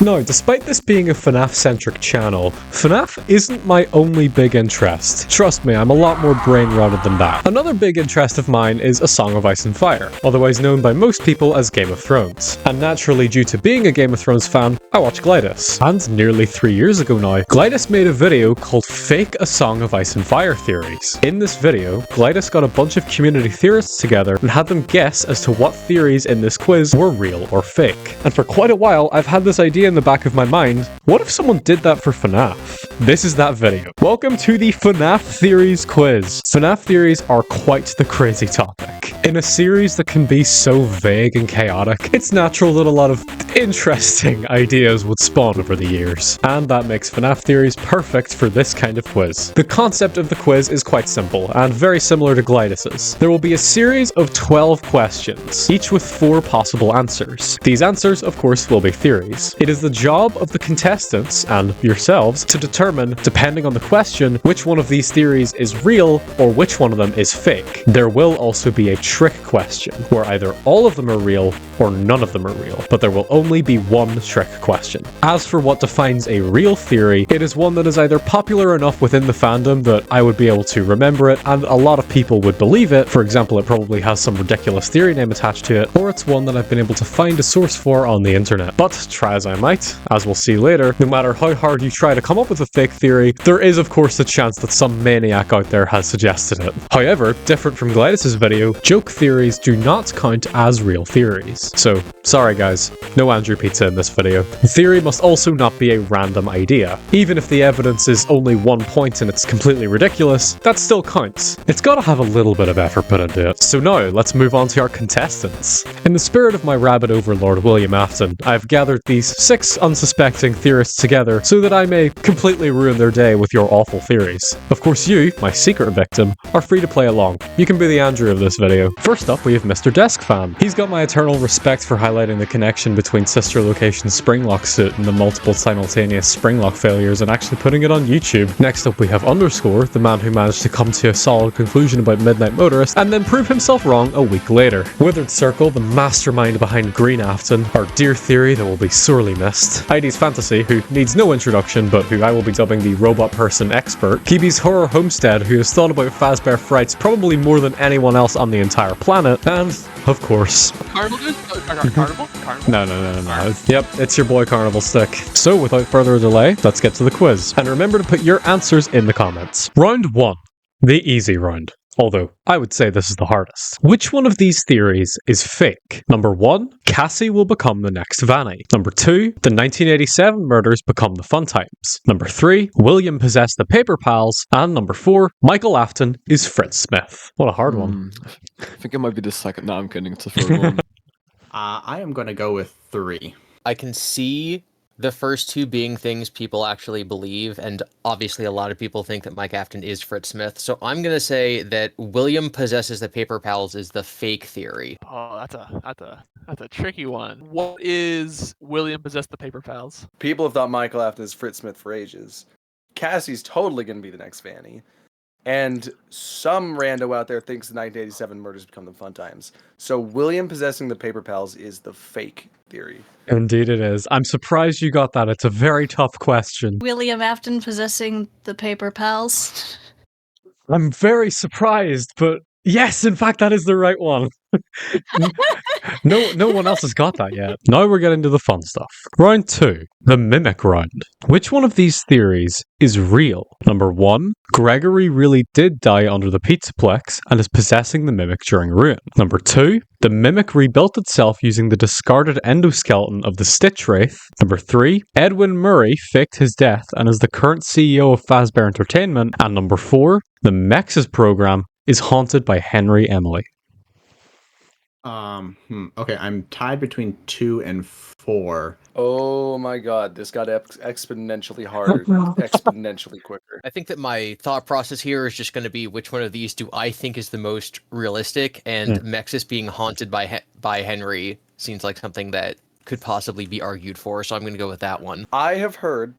Now, despite this being a FNAF-centric channel, FNAF isn't my only big interest. Trust me, I'm a lot more brain-rotted than that. Another big interest of mine is A Song of Ice and Fire, otherwise known by most people as Game of Thrones. And naturally, due to being a Game of Thrones fan, I watch Glidus. And nearly 3 years ago now, Glidus made a video called Fake A Song of Ice and Fire Theories. In this video, Glidus got a bunch of community theorists together and had them guess as to what theories in this quiz were real or fake. And for quite a while, I've had this idea in the back of my mind, what if someone did that for FNAF? This is that video. Welcome to the FNAF Theories Quiz. FNAF theories are quite the crazy topic. In a series that can be so vague and chaotic, it's natural that a lot of interesting ideas would spawn over the years. And that makes FNAF theories perfect for this kind of quiz. The concept of the quiz is quite simple, and very similar to Glidus's. There will be a series of 12 questions, each with 4 possible answers. These answers, of course, will be theories. It is the job of the contestants, and yourselves, to determine, depending on the question, which one of these theories is real, or which one of them is fake. There will also be a trick question, where either all of them are real, or none of them are real, but there will only be one trick question. As for what defines a real theory, it is one that is either popular enough within the fandom that I would be able to remember it, and a lot of people would believe it. For example, it probably has some ridiculous theory name attached to it, or it's one that I've been able to find a source for on the internet. But try as I might, as we'll see later, no matter how hard you try to come up with a fake theory, there is of course the chance that some maniac out there has suggested it. However, different from Glidus' video, joke theories do not count as real theories. So, sorry guys, no Andrew Pizza in this video. The theory must also not be a random idea. Even if the evidence is only 1 point and it's completely ridiculous, that still counts. It's gotta have a little bit of effort put into it. So now, let's move on to our contestants. In the spirit of my rabbit overlord William Afton, I've gathered these 6 unsuspecting theorists together so that I may completely ruin their day with your awful theories. Of course you, my secret victim, are free to play along. You can be the Andrew of this video. First up, we have Mr. Desk Fan. He's got my eternal respect for highlighting the connection between Sister Location's Springlock suit and the multiple simultaneous Springlock failures and actually putting it on YouTube. Next up we have Underscore, the man who managed to come to a solid conclusion about Midnight Motorist and then prove himself wrong a week later. Withered Circle, the mastermind behind Green Afton, our dear theory that will be sorely missed. ID's Fantasy, who needs no introduction but who I will be dubbing the robot person expert. Kibi's Horror Homestead, who has thought about Fazbear Frights probably more than anyone else on the entire planet, and of course... Carnival dude? Carnival? Carnival? No. Yep, it's your boy Carnival Stick. So without further delay, let's get to the quiz. And remember to put your answers in the comments. Round 1. The easy round. Although, I would say this is the hardest. Which one of these theories is fake? Number 1, Cassie will become the next Vanny. Number 2, the 1987 murders become the Fun Times. Number 3, William possessed the Paper Pals. And number 4, Michael Afton is Fritz Smith. What a hard one. I think it might be the second. No, I'm kidding. It's the third one. I am going to go with 3. I can see the first 2 being things people actually believe, and obviously a lot of people think that Mike Afton is Fritz Smith, so I'm going to say that William possesses the Paper Pals is the fake theory. Oh, that's a tricky one. What is William possessed the Paper Pals? People have thought Michael Afton is Fritz Smith for ages. Cassie's totally going to be the next Fanny. And some rando out there thinks the 1987 murders become the Fun Times. So William possessing the Paper Pals is the fake theory. Indeed it is. I'm surprised you got that. It's a very tough question. William Afton possessing the Paper Pals. I'm very surprised, but yes, in fact, that is the right one. No one else has got that yet. Now we're getting to the fun stuff. Round 2, the mimic round. Which one of these theories is real? Number 1, Gregory really did die under the Pizzaplex and is possessing the mimic during Ruin. Number 2, the mimic rebuilt itself using the discarded endoskeleton of the Stitch Wraith. Number 3, Edwin Murray faked his death and is the current CEO of Fazbear Entertainment. And number 4, the Mex's program is haunted by Henry Emily. Okay, I'm tied between 2 and 4. Oh my god, this got exponentially harder, exponentially quicker. I think that my thought process here is just going to be which one of these do I think is the most realistic, and Mexis being haunted by Henry seems like something that could possibly be argued for, so I'm going to go with that one. I have heard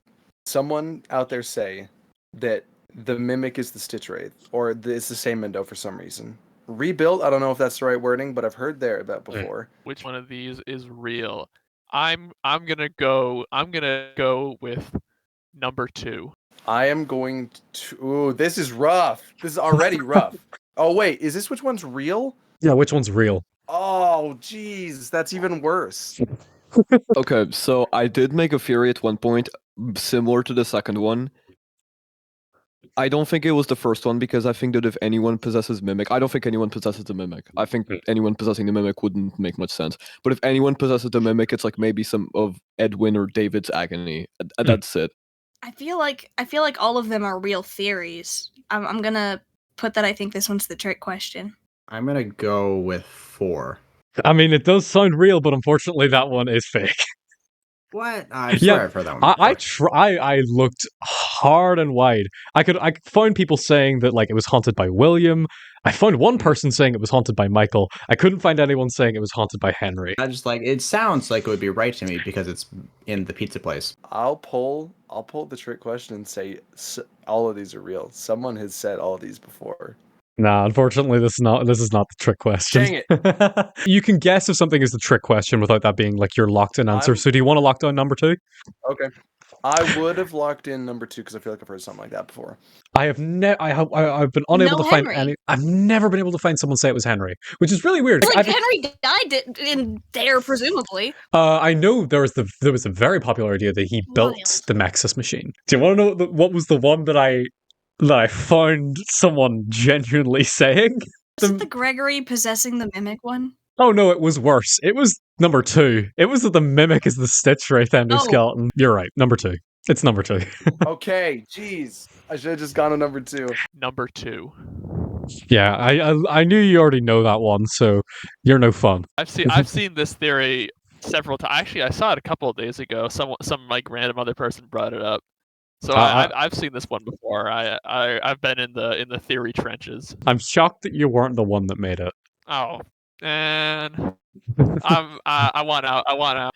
someone out there say that the mimic is the Stitch Wraith, or it's the same Mendo for some reason. Rebuilt, I don't know if that's the right wording, but I've heard that before. Which one of these is real? I'm gonna go with number 2. I am going to. Ooh, this is rough. This is already rough. Oh wait, is this which one's real? Yeah, which one's real? Oh, jeez, that's even worse. Okay, so I did make a theory at one point similar to the second one. I don't think it was the first one because I think that if anyone possesses Mimic, I don't think anyone possesses the Mimic. I think anyone possessing the Mimic wouldn't make much sense. But if anyone possesses the Mimic, it's like maybe some of Edwin or David's agony. That's it. I feel like all of them are real theories. I'm gonna put that I think this one's the trick question. I'm gonna go with 4. I mean, it does sound real, but unfortunately, that one is fake. What? I swear I've heard that one. I looked hard and wide. I found people saying that like it was haunted by William. I found one person saying it was haunted by Michael. I couldn't find anyone saying it was haunted by Henry. I just like it sounds like it would be right to me because it's in the pizza place. I'll pull the trick question and say all of these are real. Someone has said all of these before. Nah, unfortunately, this is not the trick question. Dang it! You can guess if something is the trick question without that being like your locked-in answer. So, do you want to lock down number 2? Okay, I would have locked in number 2 because I feel like I've heard something like that before. I've been unable to find Henry. any. I've never been able to find someone say it was Henry, which is really weird. Like Henry died in there, presumably. I know there was a very popular idea that he built the Nexus machine. Do you want to know what was the one that I found someone genuinely saying? Was it the Gregory possessing the Mimic one? Oh no, it was worse. It was number 2. It was that the Mimic is the Stitch Wraith endoskeleton. Oh. You're right, number 2. It's number 2. Okay, jeez. I should have just gone to number 2. Number 2. Yeah, I knew you already know that one, so you're no fun. I've seen this theory several times. Actually, I saw it a couple of days ago. Some like random other person brought it up. So I've seen this one before. I've been in the theory trenches. I'm shocked that you weren't the one that made it. Oh, and I want out. I want out.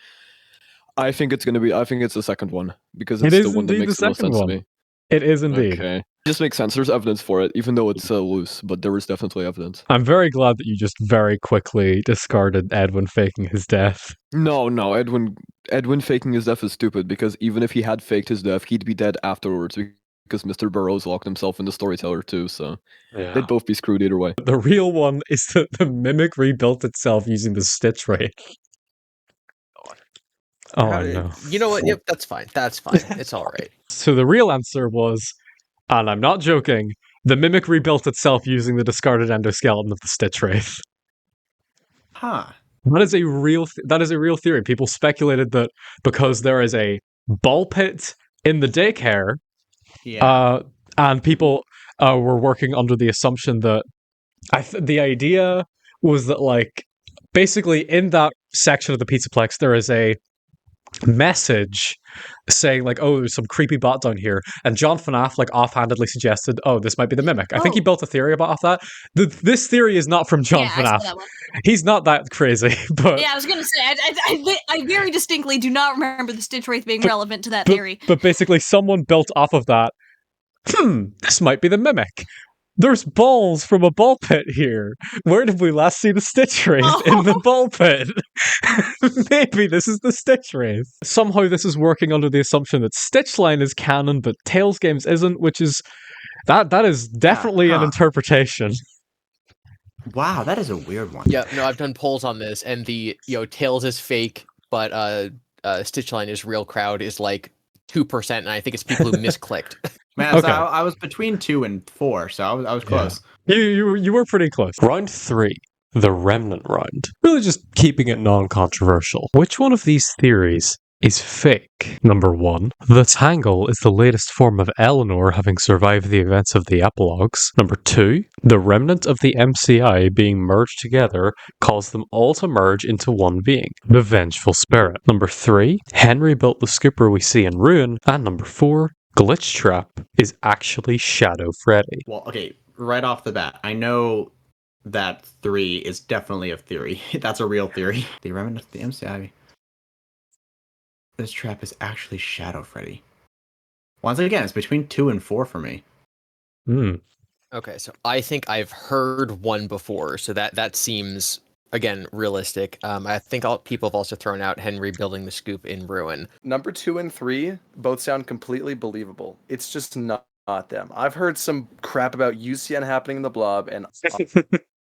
I think it's the second one because it's the one that makes the most sense to me. It is indeed. Okay. It just makes sense. There's evidence for it, even though it's loose, but there is definitely evidence. I'm very glad that you just very quickly discarded Edwin faking his death. No, Edwin faking his death is stupid because even if he had faked his death, he'd be dead afterwards because Mr. Burroughs locked himself in the storyteller too, so they'd both be screwed either way. The real one is that the Mimic rebuilt itself using the Stitch Wraith. Oh, I know. You know what? Yep, that's fine. That's fine. It's all right. So the real answer was, and I'm not joking, the Mimic rebuilt itself using the discarded endoskeleton of the Stitch Wraith. Huh. That is a real theory. People speculated that because there is a ball pit in the daycare, and people were working under the assumption that the idea was that like basically in that section of the Pizzaplex there is a message saying like, oh, there's some creepy bot down here, and John FNAF like offhandedly suggested, oh, this might be the Mimic. I think he built a theory about that. This theory is not from John FNAF. He's not that crazy, but yeah, I was gonna say I very distinctly do not remember the Stitch Wraith being relevant to that theory. But basically, someone built off of that. This might be the Mimic. There's balls from a ball pit here. Where did we last see the Stitch Wraith? In the ball pit. Maybe this is the Stitch Wraith. Somehow this is working under the assumption that Stitchline is canon, but Tales Games isn't, which is... That is definitely an interpretation. Wow, that is a weird one. Yeah, no, I've done polls on this, and the, Tales is fake, but Stitchline is real crowd is like 2%, and I think it's people who misclicked. Man, okay. So I was between 2 and 4, so I was close. Yeah. You were pretty close. Round 3, the remnant round. Really just keeping it non-controversial. Which one of these theories is fake? Number 1, the Tangle is the latest form of Eleanor having survived the events of the epilogues. Number 2, the remnant of the MCI being merged together caused them all to merge into one being, the Vengeful Spirit. Number 3, Henry built the scooper we see in Ruin. And number 4, Glitch Trap is actually Shadow Freddy. Well, okay, right off the bat, I know that 3 is definitely a theory. That's a real theory. The remnant of the MCI. This trap is actually Shadow Freddy. Once again, it's between 2 and 4 for me. Okay, so I think I've heard one before, so that seems again, realistic. I think people have also thrown out Henry building the scoop in Ruin. Number 2 and 3 both sound completely believable. It's just not them. I've heard some crap about UCN happening in the Blob, and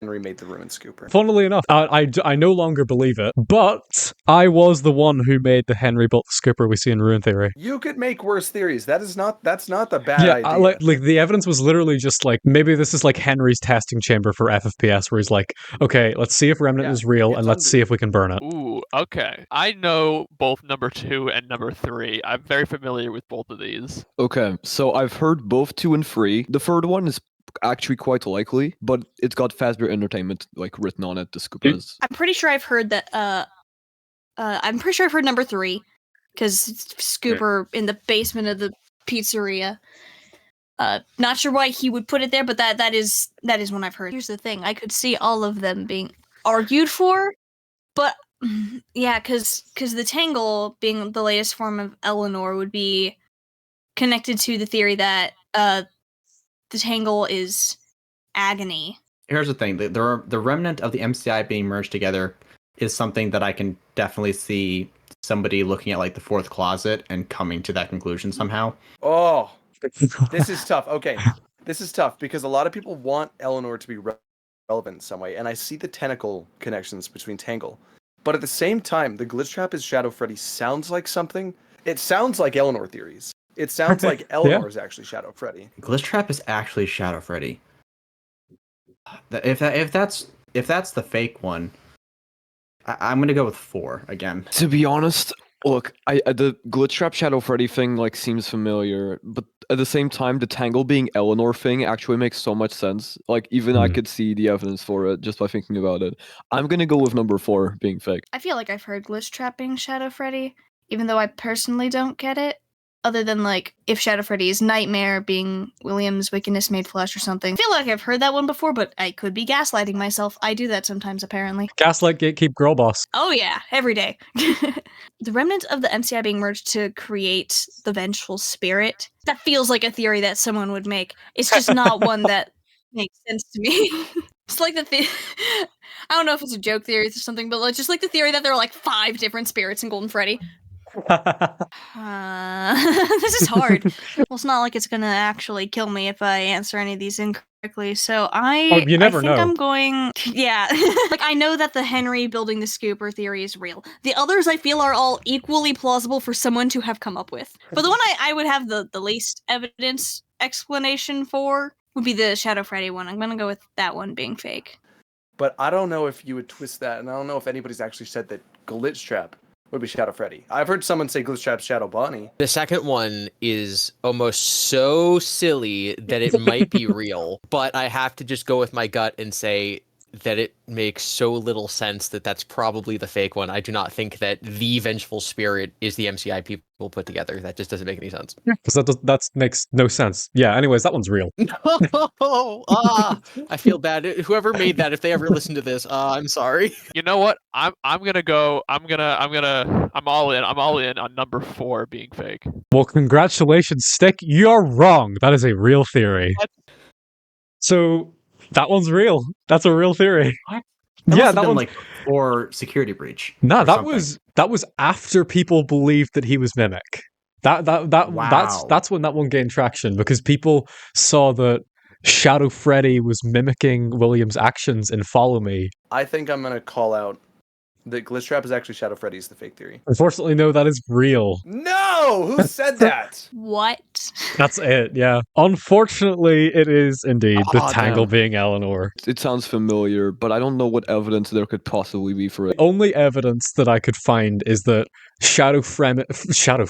Henry made the Ruin scooper. Funnily enough, I no longer believe it, but I was the one who made the Henry built the scooper we see in Ruin Theory. You could make worse theories. That's not the bad Yeah, idea. like the evidence was literally just like, maybe this is like Henry's testing chamber for FFPS, where he's like, okay, let's see if Remnant is real, and let's see if we can burn it. Ooh, okay. I know both number 2 and number 3. I'm very familiar with both of these. Okay, so I've heard both 2 and 3. The third one is actually quite likely, but it's got Fazbear Entertainment like written on it. The scoop is. I'm pretty sure I've heard that. I'm pretty sure I've heard number 3, because Scooper in the basement of the pizzeria. Not sure why he would put it there, but that is one I've heard. Here's the thing: I could see all of them being argued for, but yeah, because the Tangle being the latest form of Eleanor would be connected to the theory that the Tangle is Agony. Here's the thing: the remnant of the MCI being merged together is something that I can definitely see somebody looking at like the fourth closet and coming to that conclusion somehow. Oh, this is tough. Okay, this is tough because a lot of people want Eleanor to be relevant in some way, and I see the tentacle connections between Tangle. But at the same time, the glitch trap is Shadow Freddy sounds like something. It sounds like Eleanor theories. It sounds like Eleanor is actually Shadow Freddy. Glitch trap is actually Shadow Freddy. If that's the fake one, I'm gonna go with 4 again. To be honest, look, the glitch trap Shadow Freddy thing like seems familiar, but at the same time, the Tangle being Eleanor thing actually makes so much sense. Like even I could see the evidence for it just by thinking about it. I'm gonna go with number 4 being fake. I feel like I've heard glitch trap being Shadow Freddy, even though I personally don't get it. Other than like if Shadow Freddy's Nightmare being William's Wickedness Made Flesh or something. I feel like I've heard that one before, but I could be gaslighting myself. I do that sometimes, apparently. Gaslight, gatekeep, girl boss. Oh yeah, every day. The remnant of the MCI being merged to create the Vengeful Spirit. That feels like a theory that someone would make. It's just not one that makes sense to me. It's like I don't know if it's a joke theory or something, but like, just like the theory that there are like 5 different spirits in Golden Freddy. This is hard. Well, it's not like it's gonna actually kill me if I answer any of these incorrectly. So you never I think know. I'm going. Yeah, like I know that the Henry building the scooper theory is real. The others I feel are all equally plausible for someone to have come up with. But the one I would have the least evidence explanation for would be the Shadow Freddy one. I'm gonna go with that one being fake. But I don't know if you would twist that, and I don't know if anybody's actually said that glitch trap would be Shadow Freddy. I've heard someone say glitch trap's Shadow Bonnie. The second one is almost so silly that it might be real, but I have to just go with my gut and say that it makes so little sense that that's probably the fake one. I do not think that the Vengeful Spirit is the MCI people put together. That just doesn't make any sense. Because that makes no sense. Yeah, anyways, that one's real. No! I feel bad. Whoever made that, if they ever listen to this, I'm sorry. You know what? I'm all in. I'm all in on number 4 being fake. Well, congratulations, Stick. You're wrong. That is a real theory. What? So that one's real. That's a real theory. What? Yeah, that was one's like for security breach. No, or that something. was after people believed that he was Mimic. Wow. That's when that one gained traction, because people saw that Shadow Freddy was mimicking William's actions in Follow Me. I think I'm gonna call out that glitch trap is actually Shadow Freddy's the fake theory. Unfortunately, no, that is real. No! Who said that? What? That's it, yeah. Unfortunately, it is indeed the Tangle being Eleanor. It sounds familiar, but I don't know what evidence there could possibly be for it. The only evidence that I could find is that Shadow Freddy Shadow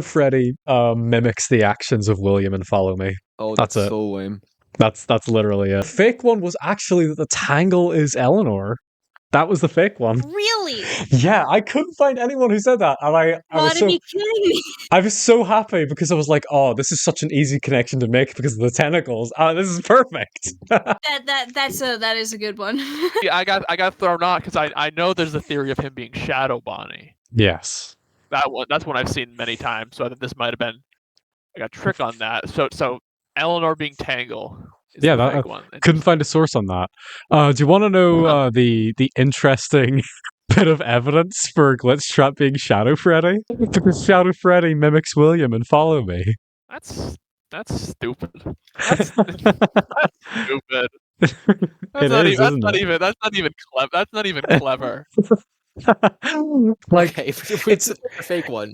Freddy mimics the actions of William and Follow Me. Oh, That's it. so lame. That's literally it. The fake one was actually that the Tangle is Eleanor. That was the fake one. Really? Yeah, I couldn't find anyone who said that, and I was What are you kidding me? I was so happy because I was like, oh, this is such an easy connection to make because of the tentacles. This is perfect. That is a good one. Yeah, I got thrown out because I know there's a theory of him being Shadow Bonnie. Yes. That's one I've seen many times. So I think this might have been like a trick on that. So Eleanor being Tangle is Yeah, the that, fake one. couldn't find a source on that. Do you want to know the interesting bit of evidence for Glitch Trap being Shadow Freddy? Because Shadow Freddy mimics William and Follow Me. That's stupid. That's stupid. It is, isn't it? That's not even clever. That's not even clever. Like, Okay, it's it's a fake one.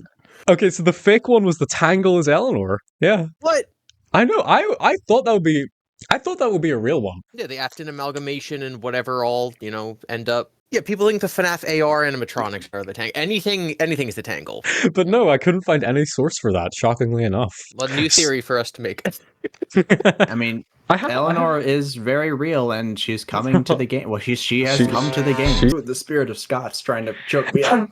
okay. So the fake one was the Tangle is Eleanor. Yeah, What? I know. I thought that would be. I thought that would be a real one. Yeah, the Afton amalgamation and whatever all, end up. Yeah, people think the FNAF AR animatronics are the Tangle. Anything is the Tangle. But no, I couldn't find any source for that, shockingly enough. A new theory for us to make. I mean, Eleanor is very real, and she's coming to the game. Well, she has come to the game. The spirit of Scott's trying to choke me out.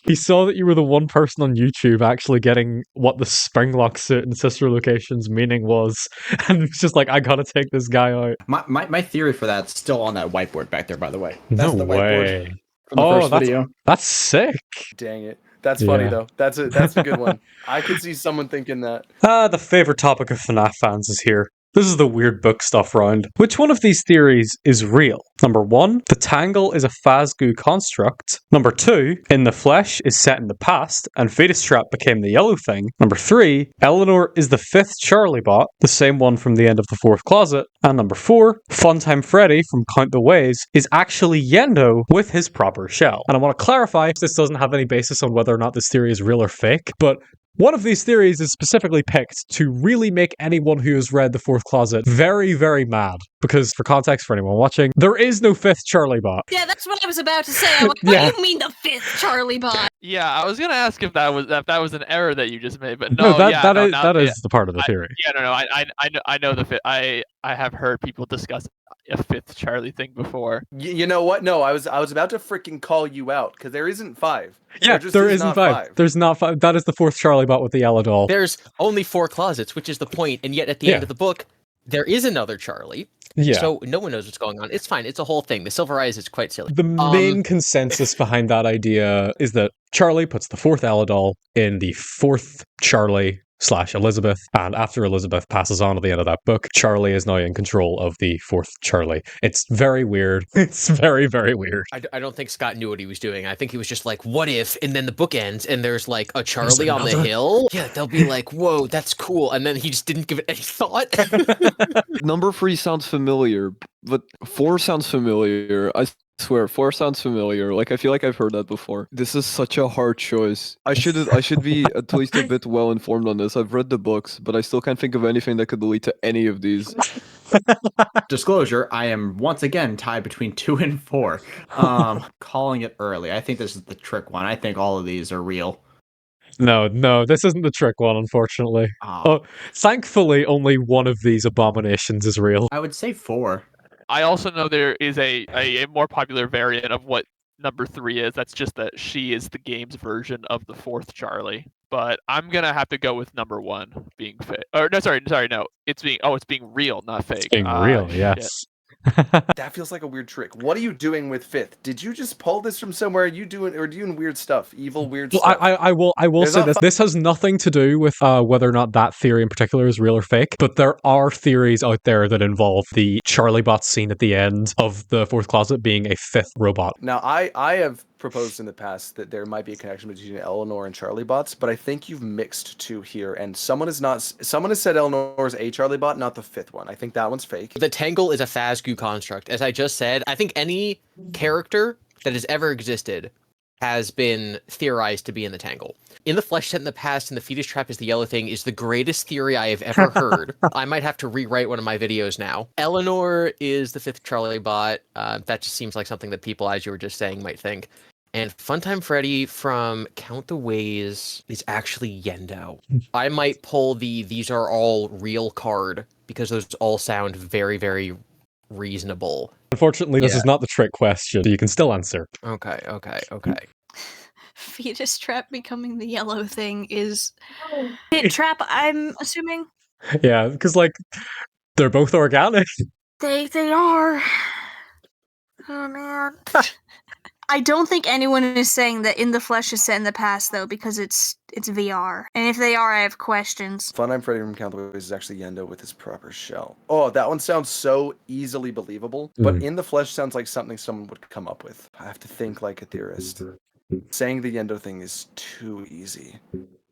He saw that you were the one person on YouTube actually getting what the Springlock suit and sister locations meaning was, and it's just like, I gotta take this guy out. My theory for that's still on that whiteboard back there, by the way. No That's the way. whiteboard from the first video. That's sick. Dang it. That's funny though. That's a good one. I could see someone thinking that. The favorite topic of FNAF fans is here. This is the weird book stuff round. Which one of these theories is real? Number 1, the Tangle is a Fazgoo construct. Number 2, In the Flesh is set in the past, and Fetus Trap became the yellow thing. Number 3, Eleanor is the 5th Charlie bot, the same one from the end of the 4th closet. And number 4, Funtime Freddy from Count the Ways is actually Yendo with his proper shell. And I want to clarify, this doesn't have any basis on whether or not this theory is real or fake, but one of these theories is specifically picked to really make anyone who has read The Fourth Closet very, very mad. Because, for context for anyone watching, there is no 5th Charlie bot. Yeah, that's what I was about to say. I'm like, what do you mean the 5th Charlie bot? Yeah, I was gonna ask if that was an error that you just made, but no, that is the part of the theory. I know the 5th. I have heard people discuss a 5th Charlie thing before. You know what? No, I was about to freaking call you out because there isn't 5. Yeah, there isn't 5. There's not 5. That is the 4th Charlie bot with the yellow doll. There's only 4 closets, which is the point, and yet at the end of the book, there is another Charlie. Yeah. So no one knows what's going on. It's fine. It's a whole thing. The Silver Eyes is quite silly. The main consensus behind that idea is that Charlie puts the 4th Ella doll in the 4th Charlie / Elizabeth, and after Elizabeth passes on at the end of that book, Charlie is now in control of the 4th Charlie. It's very weird. It's very, very weird. I don't think Scott knew what he was doing. I think he was just like, what if? And then the book ends, and there's like a Charlie on the hill. Yeah, they'll be like, whoa, that's cool. And then he just didn't give it any thought. Number 3 sounds familiar, but 4 sounds familiar. I swear, 4 sounds familiar. Like, I feel like I've heard that before. This is such a hard choice. I should be at least a bit well informed on this. I've read the books, but I still can't think of anything that could lead to any of these. Disclosure, I am once again tied between 2 and 4. Calling it early. I think this is the trick one. I think all of these are real. No, this isn't the trick one, unfortunately. Oh, thankfully, only one of these abominations is real. I would say 4. I also know there is a more popular variant of what number 3 is. That's just that she is the game's version of the 4th Charlie. But I'm gonna have to go with number 1 being fake. Or no, sorry, no. It's being real, not fake. It's being real, yes. That feels like a weird trick. What are you doing with 5th? Did you just pull this from somewhere? Are you doing weird stuff? Evil weird stuff? I will say this. This has nothing to do with whether or not that theory in particular is real or fake, but there are theories out there that involve the Charlie bot scene at the end of the 4th Closet being a 5th robot. Now, I have proposed in the past that there might be a connection between Eleanor and Charlie bots, but I think you've mixed 2 here, and someone has said Eleanor's a Charlie bot, not the 5th one. I think that one's fake. The Tangle is a Fazgoo construct. As I just said, I think any character that has ever existed has been theorized to be in the Tangle. In the Flesh set in the past and the Fetus Trap is the yellow thing is the greatest theory I have ever heard. I might have to rewrite one of my videos now. Eleanor is the 5th Charlie bot. That just seems like something that people, as you were just saying, might think. And Funtime Freddy from Count the Ways is actually Yendo. I might pull the these are all real card because those all sound very, very reasonable. Unfortunately, this is not the trick question. You can still answer. Okay. Fetus Trap becoming the yellow thing is Pit Trap, I'm assuming. Yeah, because they're both organic. They are. Oh man. I don't think anyone is saying that In the Flesh is set in the past, though, because it's VR. And if they are, I have questions. Funtime Freddy from Count the Ways is actually Yendo with his proper shell. Oh, that one sounds so easily believable. But In the Flesh sounds like something someone would come up with. I have to think like a theorist. Saying the Yendo thing is too easy.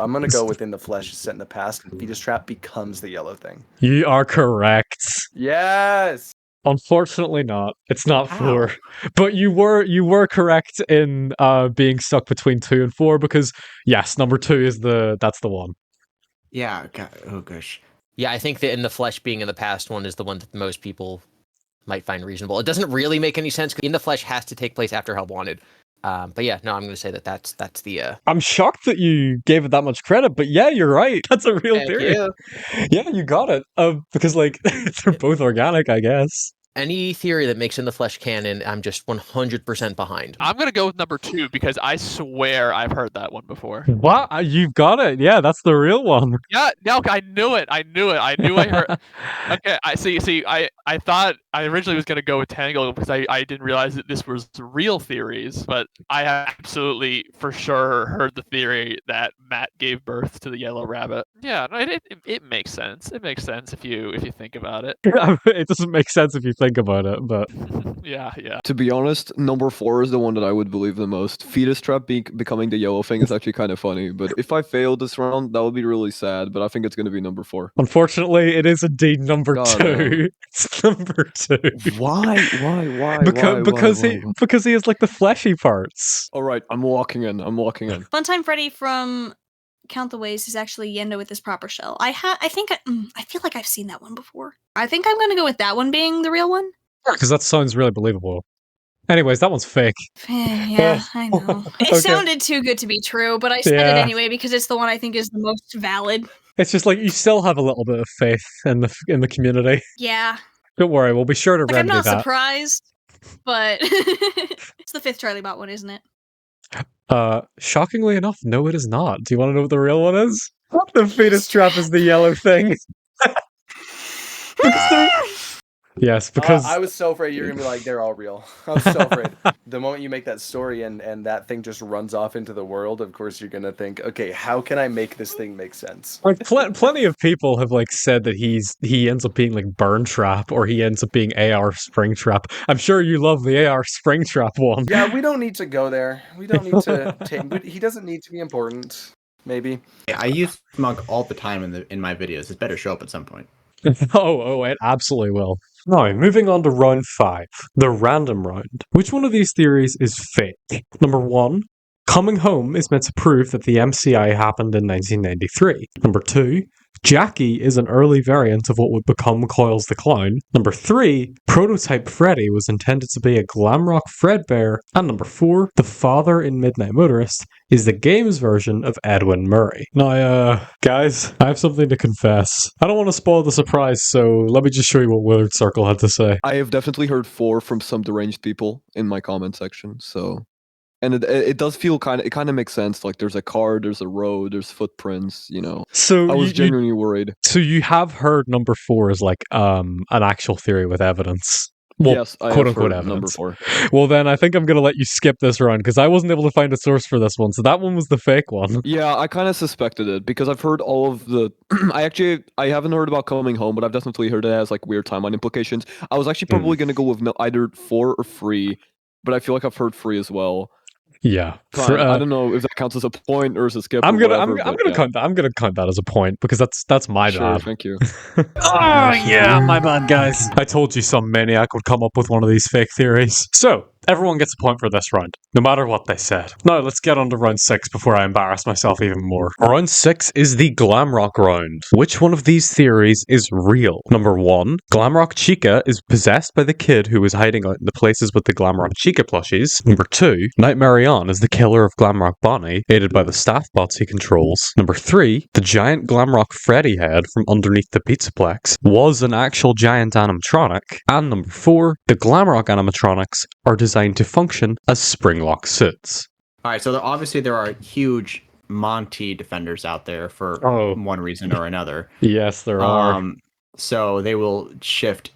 I'm gonna go with In the Flesh is set in the past, and Fetus Trap becomes the yellow thing. You are correct. Yes! Unfortunately not. It's not How? 4. But you were correct in being stuck between 2 and 4 because yes, number 2 is that's the one. Yeah. Oh gosh. Yeah, I think that In the Flesh being in the past one is the one that most people might find reasonable. It doesn't really make any sense because In the Flesh has to take place after Help Wanted. But yeah, no, I'm going to say that's the. I'm shocked that you gave it that much credit, but yeah, you're right. That's a real Heck theory. yeah. Yeah, you got it. Because like they're both organic, I guess. Any theory that makes In the Flesh canon, I'm just 100% behind. I'm gonna go with number 2 because I swear I've heard that one before. What? You've got it. Yeah, that's the real one. Yeah, no, I knew it. I knew I heard. Okay, I see. I thought I originally was gonna go with Tangle because I didn't realize that this was real theories, but I have absolutely for sure heard the theory that Matt gave birth to the yellow rabbit. Yeah, no, it makes sense. It makes sense if you think about it. It doesn't make sense if you think about it, but Yeah. To be honest, number 4 is the one that I would believe the most. Fetus Trap becoming the yellow thing is actually kind of funny, but if I failed this round, that would be really sad, but I think it's going to be number 4. unfortunately, it is indeed number God, 2. It's number 2. Why? Because he has like the fleshy parts. Alright, I'm walking in. Funtime Freddy from Count the Ways is actually Yendo with his proper shell. I feel like I've seen that one before. I think I'm gonna go with that one being the real one. Because that sounds really believable. Anyways, that one's fake. Yeah, I know. It Okay. sounded too good to be true, but I said Yeah. it anyway because it's the one I think is the most valid. It's just like you still have a little bit of faith in the community. Yeah. Don't worry, we'll be sure to Like, I'm remedy not that. surprised, but it's the 5th Charlie Bot one, isn't it? Shockingly enough, no, it is not. Do you want to know what the real one is? The Fetus Trap is the yellow thing. Yes, because I was so afraid you were gonna be like, they're all real. I was so afraid. The moment you make that story and that thing just runs off into the world, of course you're gonna think, okay, how can I make this thing make sense? like plenty of people have like said that he ends up being like Burn Trap or he ends up being AR Spring Trap. I'm sure you love the AR Spring Trap one. Yeah, we don't need to go there. We don't need to take. He doesn't need to be important. Maybe. Yeah, I use Smug all the time in my videos. It better show up at some point. Oh, it absolutely will. Now, moving on to round 5, the random round. Which one of these theories is fake? Number 1, Coming Home is meant to prove that the MCI happened in 1993. Number 2, Jackie is an early variant of what would become Coils the Clown. Number 3, Prototype Freddy was intended to be a Glamrock Fredbear. And number 4, the father in Midnight Motorist is the game's version of Edwin Murray. Now, guys, I have something to confess. I don't want to spoil the surprise, so let me just show you what Willard Circle had to say. I have definitely heard 4 from some deranged people in my comment section, so... And it does feel it kind of makes sense. Like there's a car, there's a road, there's footprints, you know. So I was genuinely worried. So you have heard number 4 is like an actual theory with evidence. Well, yes, I quote have unquote heard evidence. number 4. Well, then I think I'm going to let you skip this round because I wasn't able to find a source for this one. So that one was the fake one. Yeah, I kind of suspected it because I've heard all of the. I haven't heard about Coming Home, but I've definitely heard it has like weird timeline implications. I was actually probably going to go with either 4 or 3, but I feel like I've heard 3 as well. Yeah, I don't know if that counts as a point or as a skip. I'm or gonna whatever, count that. I'm gonna count that as a point because that's my Sure, bad. thank you. Oh yeah, my bad, guys. I told you some maniac would come up with one of these fake theories. So everyone gets a point for this round, no matter what they said. Now let's get on to round 6 before I embarrass myself even more. Round 6 is the Glamrock round. Which one of these theories is real? Number 1, Glamrock Chica is possessed by the kid who was hiding out in the places with the Glamrock Chica plushies. Number 2, Nightmare On is the killer of Glamrock Bonnie, aided by the staff bots he controls. Number 3, the giant Glamrock Freddy head from underneath the Pizzaplex was an actual giant animatronic. And number 4, the Glamrock animatronics are designed to function as spring-lock suits. All right, so there are huge Monty defenders out there for one reason or another. Yes, there are. So they will shift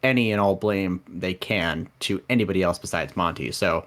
any and all blame they can to anybody else besides Monty. So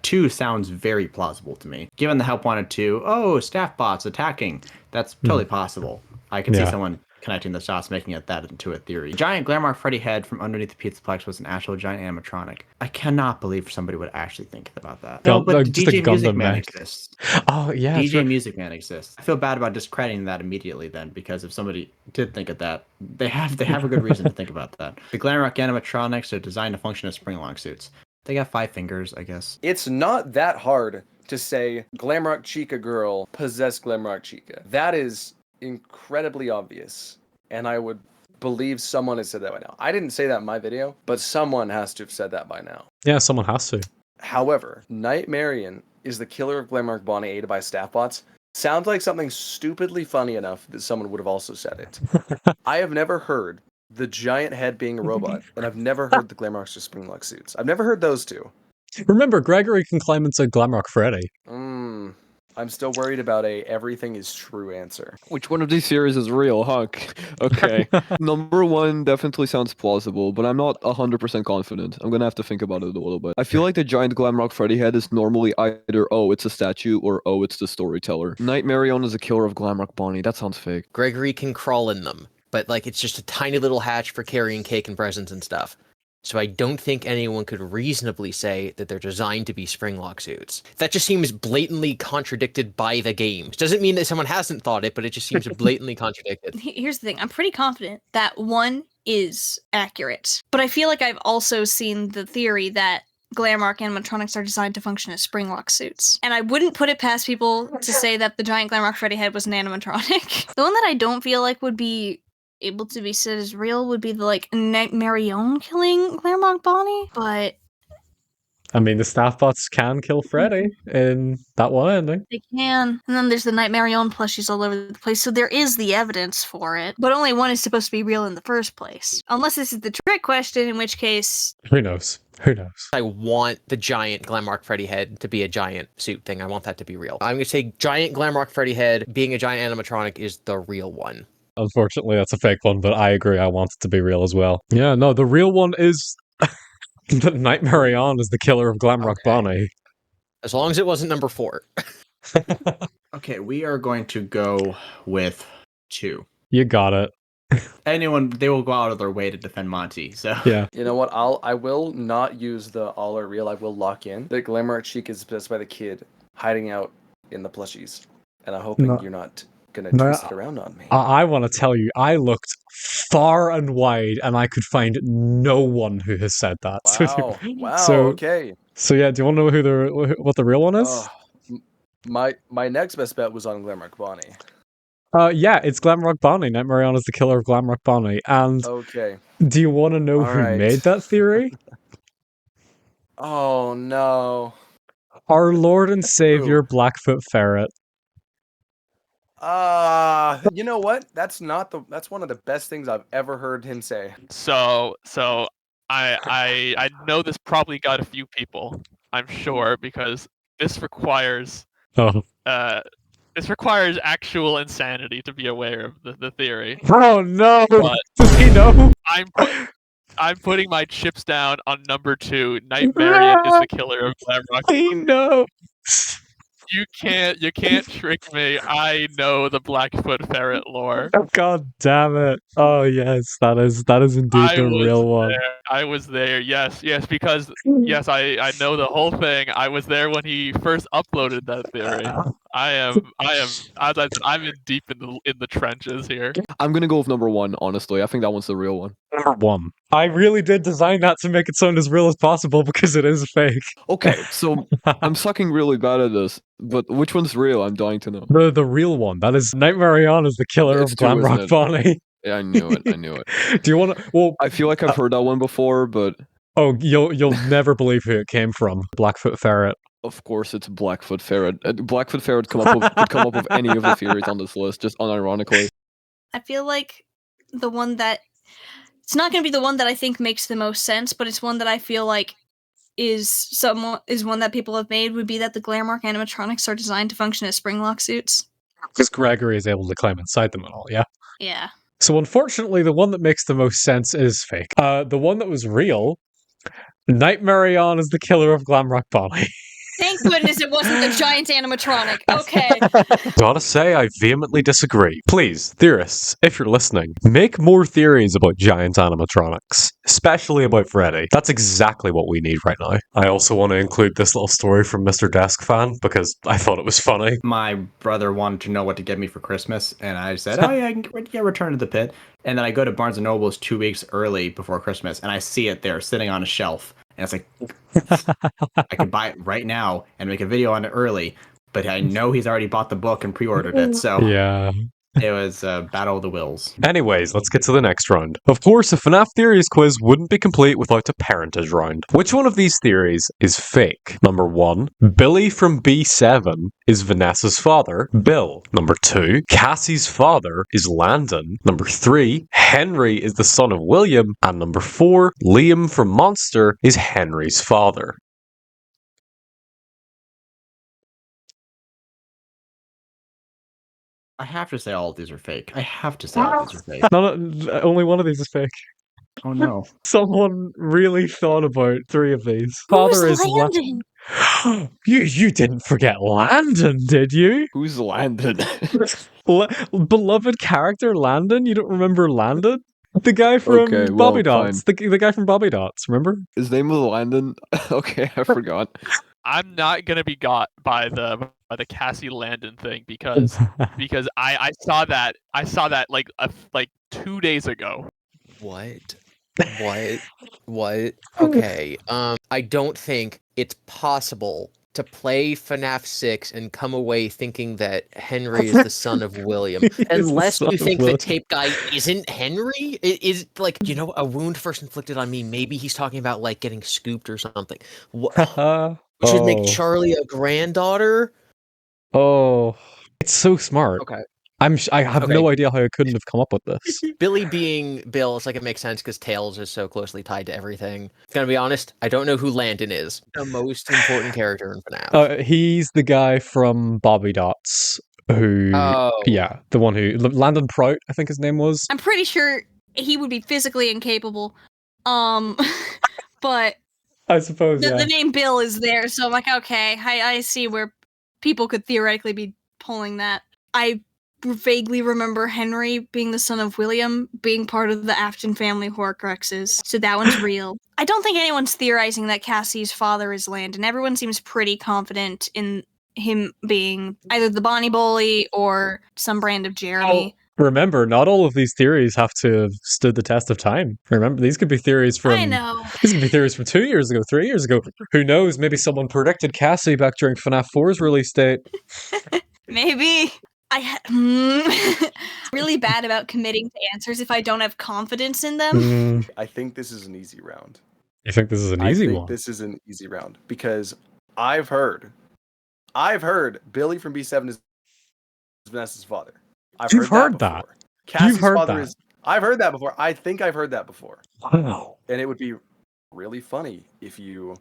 2 sounds very plausible to me. Given the help wanted to, oh, staff bots attacking, that's totally possible. I can see someone connecting the dots, making it that into a theory. Giant Glamour Freddy head from underneath the Pizzaplex was an actual giant animatronic. I cannot believe somebody would actually think about that. No, but just a DJ Music Gundam Man mech. exists. Oh yeah, DJ sure. Music Man exists. I feel bad about discrediting that immediately then, because if somebody did think of that, they have a good reason to think about that. The Glamrock animatronics are designed to function as spring-lock suits. They got 5 fingers, I guess. It's not that hard to say Glamrock Chica girl possess Glamrock Chica. That is incredibly obvious, and I would believe someone has said that by now. I didn't say that in my video, but someone has to have said that by now. Yeah, someone has to. However, Nightmarion is the killer of Glamrock Bonnie aided by staff bots. Sounds like something stupidly funny enough that someone would have also said it. I have never heard the giant head being a robot, and I've never heard the Glamrocks are spring-lock suits. I've never heard those two. Remember, Gregory can climb into Glamrock Freddy. I'm still worried about a everything is true answer. Which one of these theories is real, huh? Okay. Number 1 definitely sounds plausible, but I'm not 100% confident. I'm gonna have to think about it a little bit. I feel like the giant Glamrock Freddy head is normally either, oh, it's a statue, or oh, it's the storyteller. Nightmarion is a killer of Glamrock Bonnie. That sounds fake. Gregory can crawl in them, but like it's just a tiny little hatch for carrying cake and presents and stuff. So I don't think anyone could reasonably say that they're designed to be spring-lock suits. That just seems blatantly contradicted by the games. Doesn't mean that someone hasn't thought it, but it just seems blatantly contradicted. Here's the thing. I'm pretty confident that 1 is accurate. But I feel like I've also seen the theory that Glamrock animatronics are designed to function as spring-lock suits. And I wouldn't put it past people to say that the giant Glamrock Freddy head was an animatronic. The one that I don't feel like would be able to be said as real would be the, like, Nightmarion killing Glamrock Bonnie, but... I mean, the staff bots can kill Freddy in that one ending. They can. And then there's the Nightmarion plushies all over the place, so there is the evidence for it. But only 1 is supposed to be real in the first place. Unless this is the trick question, in which case... Who knows? Who knows? I want the giant Glamrock Freddy head to be a giant suit thing. I want that to be real. I'm going to say giant Glamrock Freddy head being a giant animatronic is the real one. Unfortunately, that's a fake one, but I agree. I want it to be real as well. Yeah, no, the real one is that Nightmarion is the killer of Glamrock Bonnie. As long as it wasn't number 4. Okay, we are going to go with 2. You got it. They will go out of their way to defend Monty, so... Yeah. You know what? I will not use the all are real. I will lock in that Glamrock Chica is possessed by the kid hiding out in the plushies. And I'm hoping you're not gonna twist it around on me. I want to tell you, I looked far and wide, and I could find no one who has said that. Wow! Wow! So, okay. So yeah, do you want to know what the real one is? My next best bet was on Glamrock Bonnie. Yeah, it's Glamrock Bonnie. Nightmarion is the killer of Glamrock Bonnie. And okay. Do you want to know who made that theory? Oh no! Our Lord and Savior, Blackfoot Ferret. You know what? That's one of the best things I've ever heard him say. So I know this probably got a few people, I'm sure, because this requires actual insanity to be aware of the theory. Oh no! But does he know? I'm putting my chips down on number 2. Nightmarion is the killer of Glamrock. He knows. You can't trick me. I know the Blackfoot Ferret lore. God damn it. Oh yes, that is indeed the real one. I was there, yes, because yes, I know the whole thing. I was there when he first uploaded that theory. I am as I said, I'm in deep in the trenches here. I'm gonna go with number 1, honestly. I think that one's the real one. Number 1. I really did design that to make it sound as real as possible because it is fake. Okay, so I'm sucking really bad at this, but which one's real? I'm dying to know. The real one. That is Nightmarion is the killer of Glamrock Bonnie. Yeah, I knew it. Do you want to? Well, I feel like I've heard that one before, but oh, you'll never believe who it came from. Blackfoot Ferret. Of course, it's Blackfoot Ferret. Blackfoot Ferret could come up with any of the theories on this list, just unironically. I feel like the one that it's not going to be the one that I think makes the most sense, but it's one that I feel like is one that people have made would be that the Glamrock animatronics are designed to function as spring-lock suits. Because Gregory is able to climb inside them and all, yeah? Yeah. So unfortunately, the one that makes the most sense is fake. The one that was real, Nightmare On is the killer of Glamrock Bonnie. Thank goodness it wasn't the giant animatronic. Okay. Gotta say, I vehemently disagree. Please, theorists, if you're listening, make more theories about giant animatronics, especially about Freddy. That's exactly what we need right now. I also want to include this little story from Mr. Desk Fan because I thought it was funny. My brother wanted to know what to get me for Christmas, and I said, "Oh yeah, I can get Return to the Pit." And then I go to Barnes and Noble's 2 weeks early before Christmas, and I see it there sitting on a shelf, and it's like, I could buy it right now and make a video on it early, but I know he's already bought the book and pre-ordered it, so Yeah. it was a battle of the wills. Anyways, let's get to the next round. Of course, a FNAF Theories quiz wouldn't be complete without a parentage round. Which one of these theories is fake? Number 1, Billy from B7 is Vanessa's father, Bill. Number 2, Cassie's father is Landon. Number 3, Henry is the son of William. And number 4, Liam from Monster is Henry's father. I have to say all of these are fake. I have to say all of these are fake. Only one of these is fake. Oh no. Someone really thought about 3 of these. Who's Landon? You didn't forget Landon, did you? Who's Landon? Beloved character Landon? You don't remember Landon? The guy from Okay, well, Bobby Dots. The guy from Bobby Dots, remember? His name was Landon? Okay, I forgot. I'm not gonna be got by the Cassie Landon thing because I saw that like 2 days ago. What? Okay. I don't think it's possible to play FNAF 6 and come away thinking that Henry is the son of William. Unless you think the tape guy isn't Henry? It is like, a wound first inflicted on me. Maybe he's talking about like getting scooped or something. We should make Charlie a granddaughter? Oh. It's so smart. Okay. I have no idea how I couldn't have come up with this. Billy being Bill, it's like it makes sense because Tails is so closely tied to everything. Gonna be honest, I don't know who Landon is. The most important character in FNAF. He's the guy from Bobby Dots who... Yeah, the one who... Landon Prout, I think his name was. I'm pretty sure he would be physically incapable. But I suppose, the name Bill is there, so I'm like, okay, I see where people could theoretically be pulling that. I vaguely remember Henry being the son of William, being part of the Afton family Horcruxes, so that one's real. I don't think anyone's theorizing that Cassie's father is Landon. Everyone seems pretty confident in him being either the Bonnie Bully or some brand of Jeremy. Remember, not all of these theories have to have stood the test of time. Remember, these could be theories from... I know. These could be theories from 2 years ago, 3 years ago. Who knows? Maybe someone predicted Cassie back during FNAF 4's release date. Maybe. Really bad about committing to answers if I don't have confidence in them. I think this is an easy round. You think this is an easy one? This is an easy round because I've heard Billy from B7 is Vanessa's father. You've heard that. Cassie's father is. I've heard that before. I think I've heard that before. Wow. And it would be really funny if you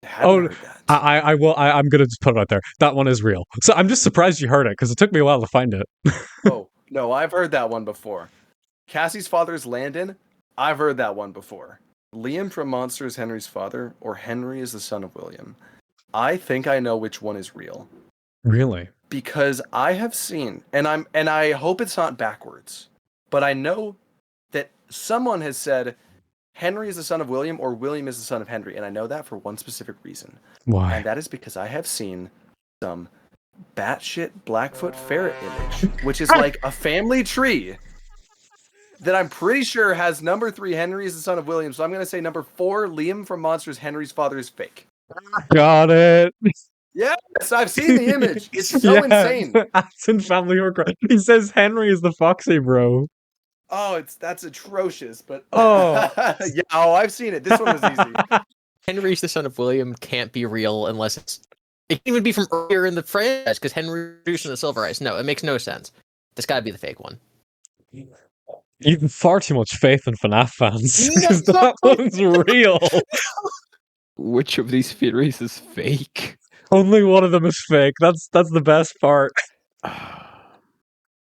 hadn't heard that. I will. I'm gonna just put it out there. That one is real. So I'm just surprised you heard it because it took me a while to find it. Oh no, I've heard that one before. Cassie's father is Landon. I've heard that one before. Liam from Monster is Henry's father, or Henry is the son of William. I think I know which one is real. Really? Because I have seen, and I hope it's not backwards, but I know that someone has said Henry is the son of William or William is the son of Henry, and I know that for one specific reason. Why? And that is because I have seen some batshit Blackfoot ferret image, which is like a family tree that I'm pretty sure has number 3 Henry is the son of William. So I'm going to say number 4 Liam from Monsters Henry's father is fake. Got it. Yes, I've seen the image. It's so insane. Afton family Horcrux. He says Henry is the Foxy bro. Oh, that's atrocious. But Oh. yeah, I've seen it. This one was easy. Henry's the son of William can't be real unless it can even be from earlier in the franchise because Henry introduced in the Silver Eyes. No, it makes no sense. This gotta be the fake one. You have far too much faith in FNAF fans because that one's real. Which of these theories is fake? Only one of them is fake. That's the best part.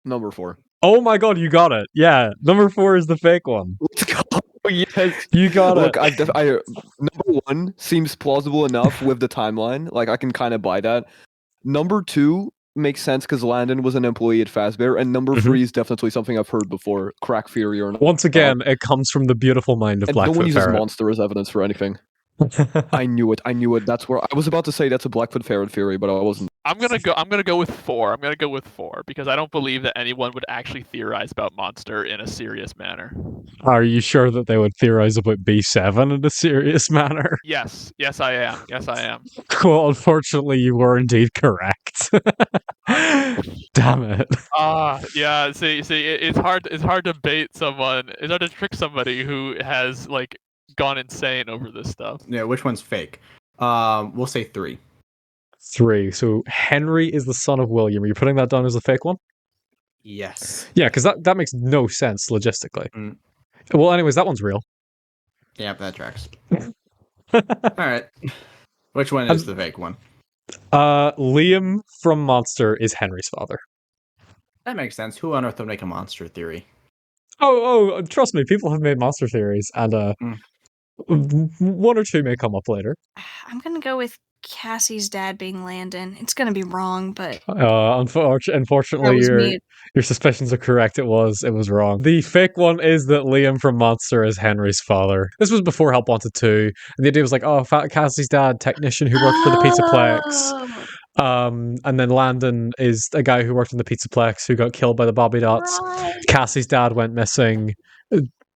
Number 4. Oh my god, you got it. Yeah, number 4 is the fake one. Let's go. Yes. You got Look, it. number 1 seems plausible enough with the timeline. Like, I can kind of buy that. Number 2 makes sense because Landon was an employee at Fazbear, and number 3 is definitely something I've heard before. Crack theory or not. Once again, it comes from the beautiful mind of And no one Blackfoot uses Ferret. monster as evidence for anything. I knew it. That's where I was about to say that's a Blackfoot Ferret theory, but I wasn't. I'm gonna go with 4. I'm gonna go with 4 because I don't believe that anyone would actually theorize about monster in a serious manner. Are you sure that they would theorize about B7 in a serious manner? Yes, I am. Yes, I am. Well, unfortunately, you were indeed correct. Damn it. Yeah. See, it's hard to bait someone. It's hard to trick somebody who has like gone insane over this stuff. Yeah, which one's fake? We'll say 3. 3. So Henry is the son of William. Are you putting that down as a fake one? Yes. Yeah, because that makes no sense logistically. Mm. Well, anyways, that one's real. Yeah, that tracks. All right. Which one is the fake one? Liam from Monster is Henry's father. That makes sense. Who on earth would make a monster theory? Oh, trust me, people have made monster theories, and one or two may come up later. I'm gonna go with Cassie's dad being Landon. It's gonna be wrong, but Unfortunately, your suspicions are correct. It was wrong. The fake one is that Liam from Monster is Henry's father. This was before Help Wanted 2, and the idea was like, oh, Cassie's dad, technician who worked for the Pizzaplex. And then Landon is a guy who worked in the Pizzaplex who got killed by the Bobby Dots. Right. Cassie's dad went missing.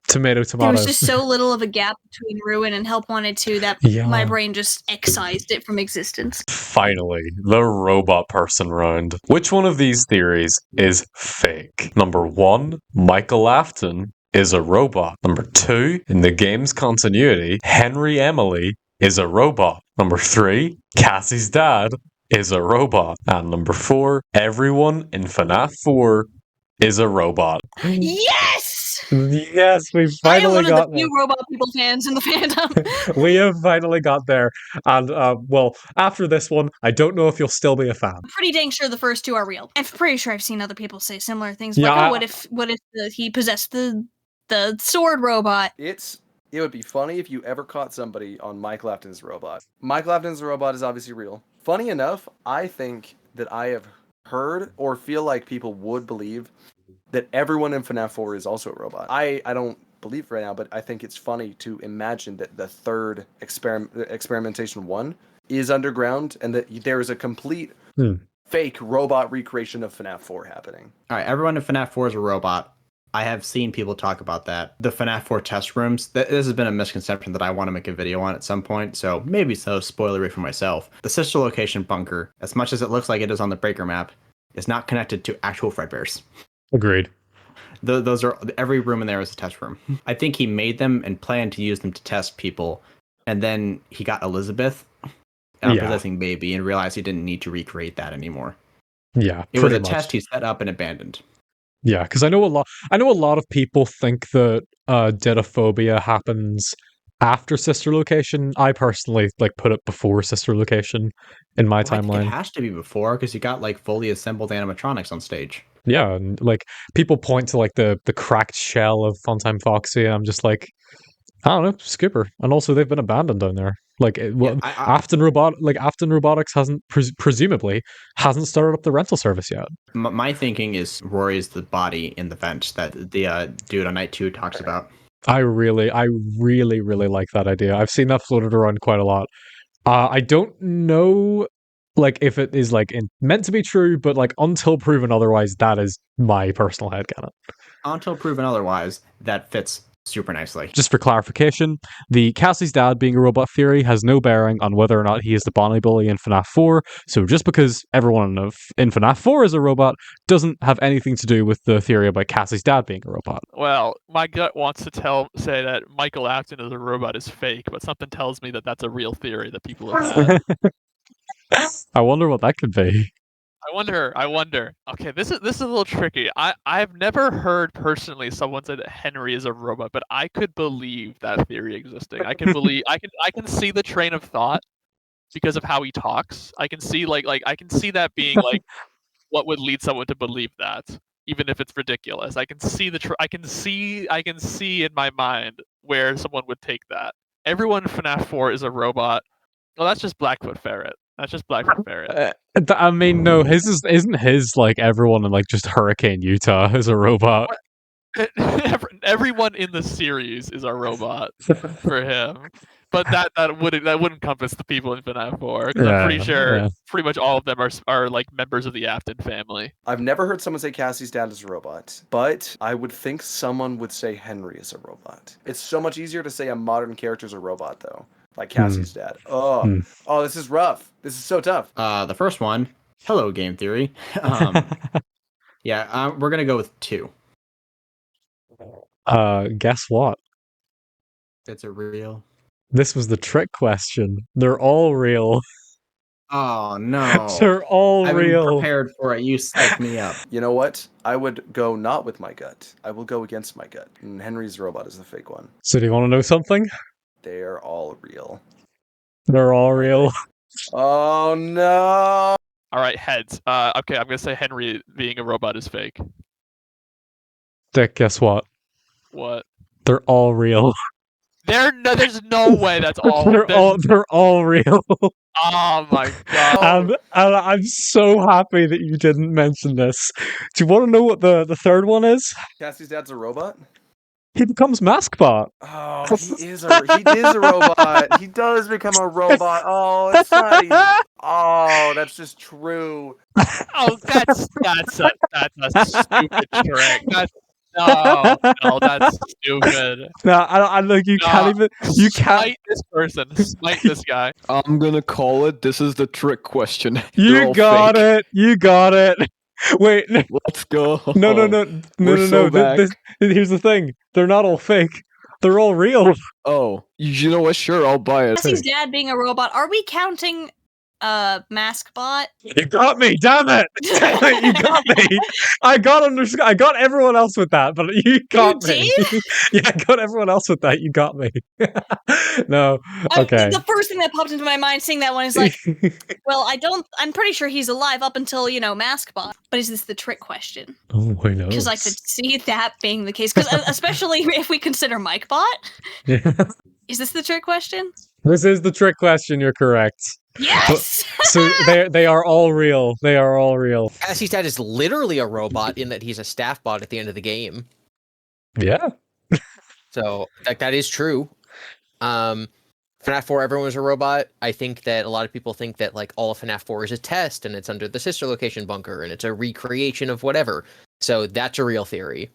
Tomato. There was just so little of a gap between Ruin and Help Wanted 2 that my brain just excised it from existence. Finally, the robot person round. Which one of these theories is fake? Number 1, Michael Afton is a robot. Number 2, in the game's continuity, Henry Emily is a robot. Number 3, Cassie's dad is a robot. And number 4, everyone in FNAF 4 is a robot. Yes! Yes, we finally got there. I am one of the few robot people fans in the fandom. We have finally got there. And, well, after this one, I don't know if you'll still be a fan. I'm pretty dang sure the first 2 are real. I'm pretty sure I've seen other people say similar things. Yeah, like, what if he possessed the sword robot? It would be funny if you ever caught somebody on Michael Afton's robot. Michael Afton's robot is obviously real. Funny enough, I think that I have heard or feel like people would believe that everyone in FNAF 4 is also a robot. I don't believe right now, but I think it's funny to imagine that the third experimentation 1 is underground and that there is a complete fake robot recreation of FNAF 4 happening. All right, everyone in FNAF 4 is a robot. I have seen people talk about that. The FNAF 4 test rooms, this has been a misconception that I want to make a video on at some point, so maybe so spoilery for myself. The sister location bunker, as much as it looks like it is on the breaker map, is not connected to actual Fredbears. Agreed. Those are, every room in there is a test room. I think he made them and planned to use them to test people, and then he got Elizabeth, possessing baby, and realized he didn't need to recreate that anymore. Yeah, it was a test he set up and abandoned. Yeah, because I know a lot of people think that Dedophobia happens after Sister Location. I personally put it before Sister Location in my timeline. It has to be before because you got fully assembled animatronics on stage. Yeah, and people point to the cracked shell of Funtime Foxy, and I'm just like, I don't know, Scooper. And also they've been abandoned down there. Afton Robotics hasn't presumably hasn't started up the rental service yet. My thinking is Rory's the body in the vent that the dude on night 2 talks about. I really like that idea. I've seen that floated around quite a lot. I don't know if it is meant to be true, but until proven otherwise, that is my personal headcanon. Until proven otherwise, that fits super nicely. Just for clarification, the Cassie's dad being a robot theory has no bearing on whether or not he is the Bonnie Bully in FNAF 4, so just because everyone in FNAF 4 is a robot doesn't have anything to do with the theory about Cassie's dad being a robot. Well, my gut wants to say that Michael Afton as a robot is fake, but something tells me that that's a real theory that people have had. I wonder what that could be. I wonder. Okay, this is a little tricky. I've never heard personally someone say that Henry is a robot, but I could believe that theory existing. I can see the train of thought because of how he talks. I can see I can see that being what would lead someone to believe that. even if it's ridiculous. I can see I can see in my mind where someone would take that. Everyone in FNAF 4 is a robot. Well, that's just Blackfoot Ferret. That's just Blackfoot Ferret. I mean, no, isn't his like everyone in like just Hurricane Utah is a robot. Everyone in the series is a robot for him, but that wouldn't encompass the people in FNAF 4 because I'm pretty sure pretty much all of them are like members of the Afton family. I've never heard someone say Cassie's dad is a robot, but I would think someone would say Henry is a robot. It's so much easier to say a modern character is a robot though, like Cassie's dad. Oh, this is rough. This is so tough. The first one, hello game theory. We're gonna go with 2. Guess what? It's a real. This was the trick question. They're all real. Oh no. They're all I've real. been prepared for it. You psyched me up. You know what? I would go not with my gut. I will go against my gut. And Henry's robot is the fake one. So do you want to know something? They're all real. They're all real. Oh no. All right, heads. Okay, I'm gonna say Henry being a robot is fake. Dick, guess what? What? They're all real. There's no way that's all. They're all real. Oh my god! And I'm so happy that you didn't mention this. Do you want to know what the third one is? Cassie's dad's a robot? He becomes Maskbot. Oh, he is a robot. He does become a robot. Oh, it's not even... Oh, that's just true. Oh, that's a stupid trick. No, that's stupid. No, I look. You can't even. You can't. Smite this person. Smite this guy. I'm gonna call it. This is the trick question. You got it. You got it. Wait. Let's go. No. Back. Here's the thing. They're not all fake. They're all real. Oh, you know what? Sure, I'll buy it. Cassie's dad being a robot. Are we counting Maskbot? You got me, damn it! You got me. I got everyone else with that, but you got me. Did? Yeah, I got everyone else with that. You got me. No, okay. The first thing that popped into my mind seeing that one is like, well, I'm pretty sure he's alive up until, Maskbot. But is this the trick question? Oh, who knows? Because I could see that being the case. Because especially if we consider Micbot. Yeah. Is this the trick question? This is the trick question. You're correct. Yes! So they are all real. They are all real. Cassie's dad is literally a robot in that he's a staff bot at the end of the game. Yeah. So that is true. FNAF 4, everyone was a robot. I think that a lot of people think that like all of FNAF 4 is a test and it's under the sister location bunker and it's a recreation of whatever. So that's a real theory.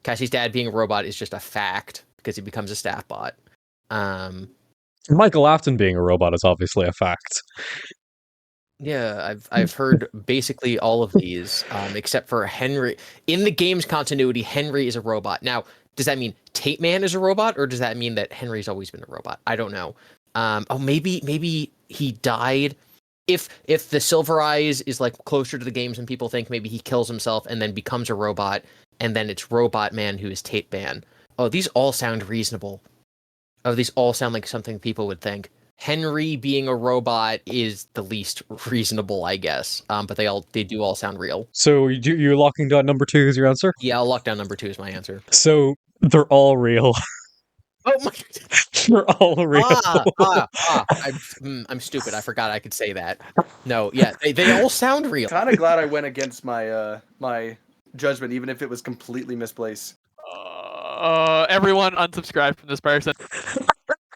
Cassie's dad being a robot is just a fact because he becomes a staff bot. Michael Afton being a robot is obviously a fact. Yeah, I've heard basically all of these, except for Henry. In the game's continuity, Henry is a robot. Now, does that mean Tape Man is a robot, or does that mean that Henry's always been a robot? I don't know. Maybe he died. If the Silver Eyes is like closer to the games and people think maybe he kills himself and then becomes a robot, and then it's Robot Man who is Tape Man. Oh, these all sound reasonable. Oh, these all sound like something people would think. Henry being a robot is the least reasonable, I guess. But they do all sound real. So you're locking down number 2 as your answer? Yeah, I'll lock down number 2 as my answer. So they're all real. Oh my! They're all real. I'm stupid. I forgot I could say that. No, yeah, they all sound real. Kind of glad I went against my my judgment, even if it was completely misplaced. Everyone unsubscribe from this person.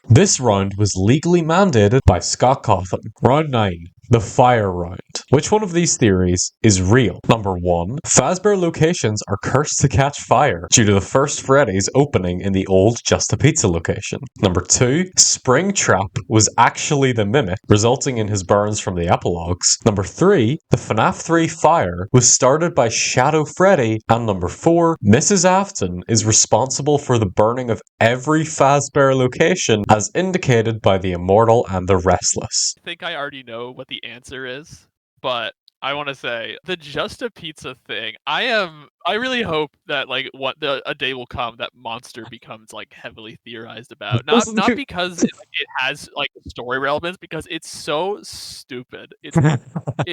This round was legally mandated by Scott Cawthon. Round 9. The fire round. Which one of these theories is real? Number 1. Fazbear locations are cursed to catch fire due to the first Freddy's opening in the old Just a Pizza location. Number 2. Springtrap was actually the mimic, resulting in his burns from the epilogues. Number 3. The FNAF 3 fire was started by Shadow Freddy. And number 4. Mrs. Afton is responsible for the burning of every Fazbear location as indicated by the Immortal and the Restless. I think I already know what the answer is, but I want to say the Just a Pizza thing. I really hope that like a day will come that Monster becomes like heavily theorized about. Not because it has like story relevance, because it's so stupid. It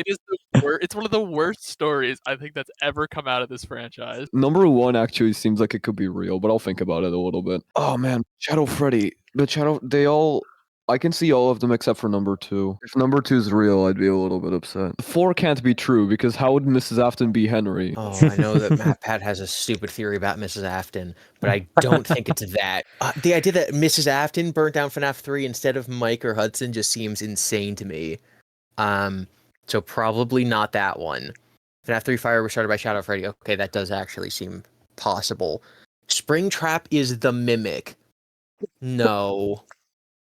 is it's one of the worst stories I think that's ever come out of this franchise. Number 1 actually seems like it could be real, but I'll think about it a little bit. Oh man, Shadow Freddy. I can see all of them except for number 2. If number 2 is real, I'd be a little bit upset. 4 can't be true, because how would Mrs. Afton be Henry? Oh, I know that Pat has a stupid theory about Mrs. Afton, but I don't think it's that. The idea that Mrs. Afton burnt down FNAF 3 instead of Mike or Hudson just seems insane to me. So probably not that one. FNAF 3 fire was started by Shadow Freddy. Okay, that does actually seem possible. Springtrap is the mimic. No.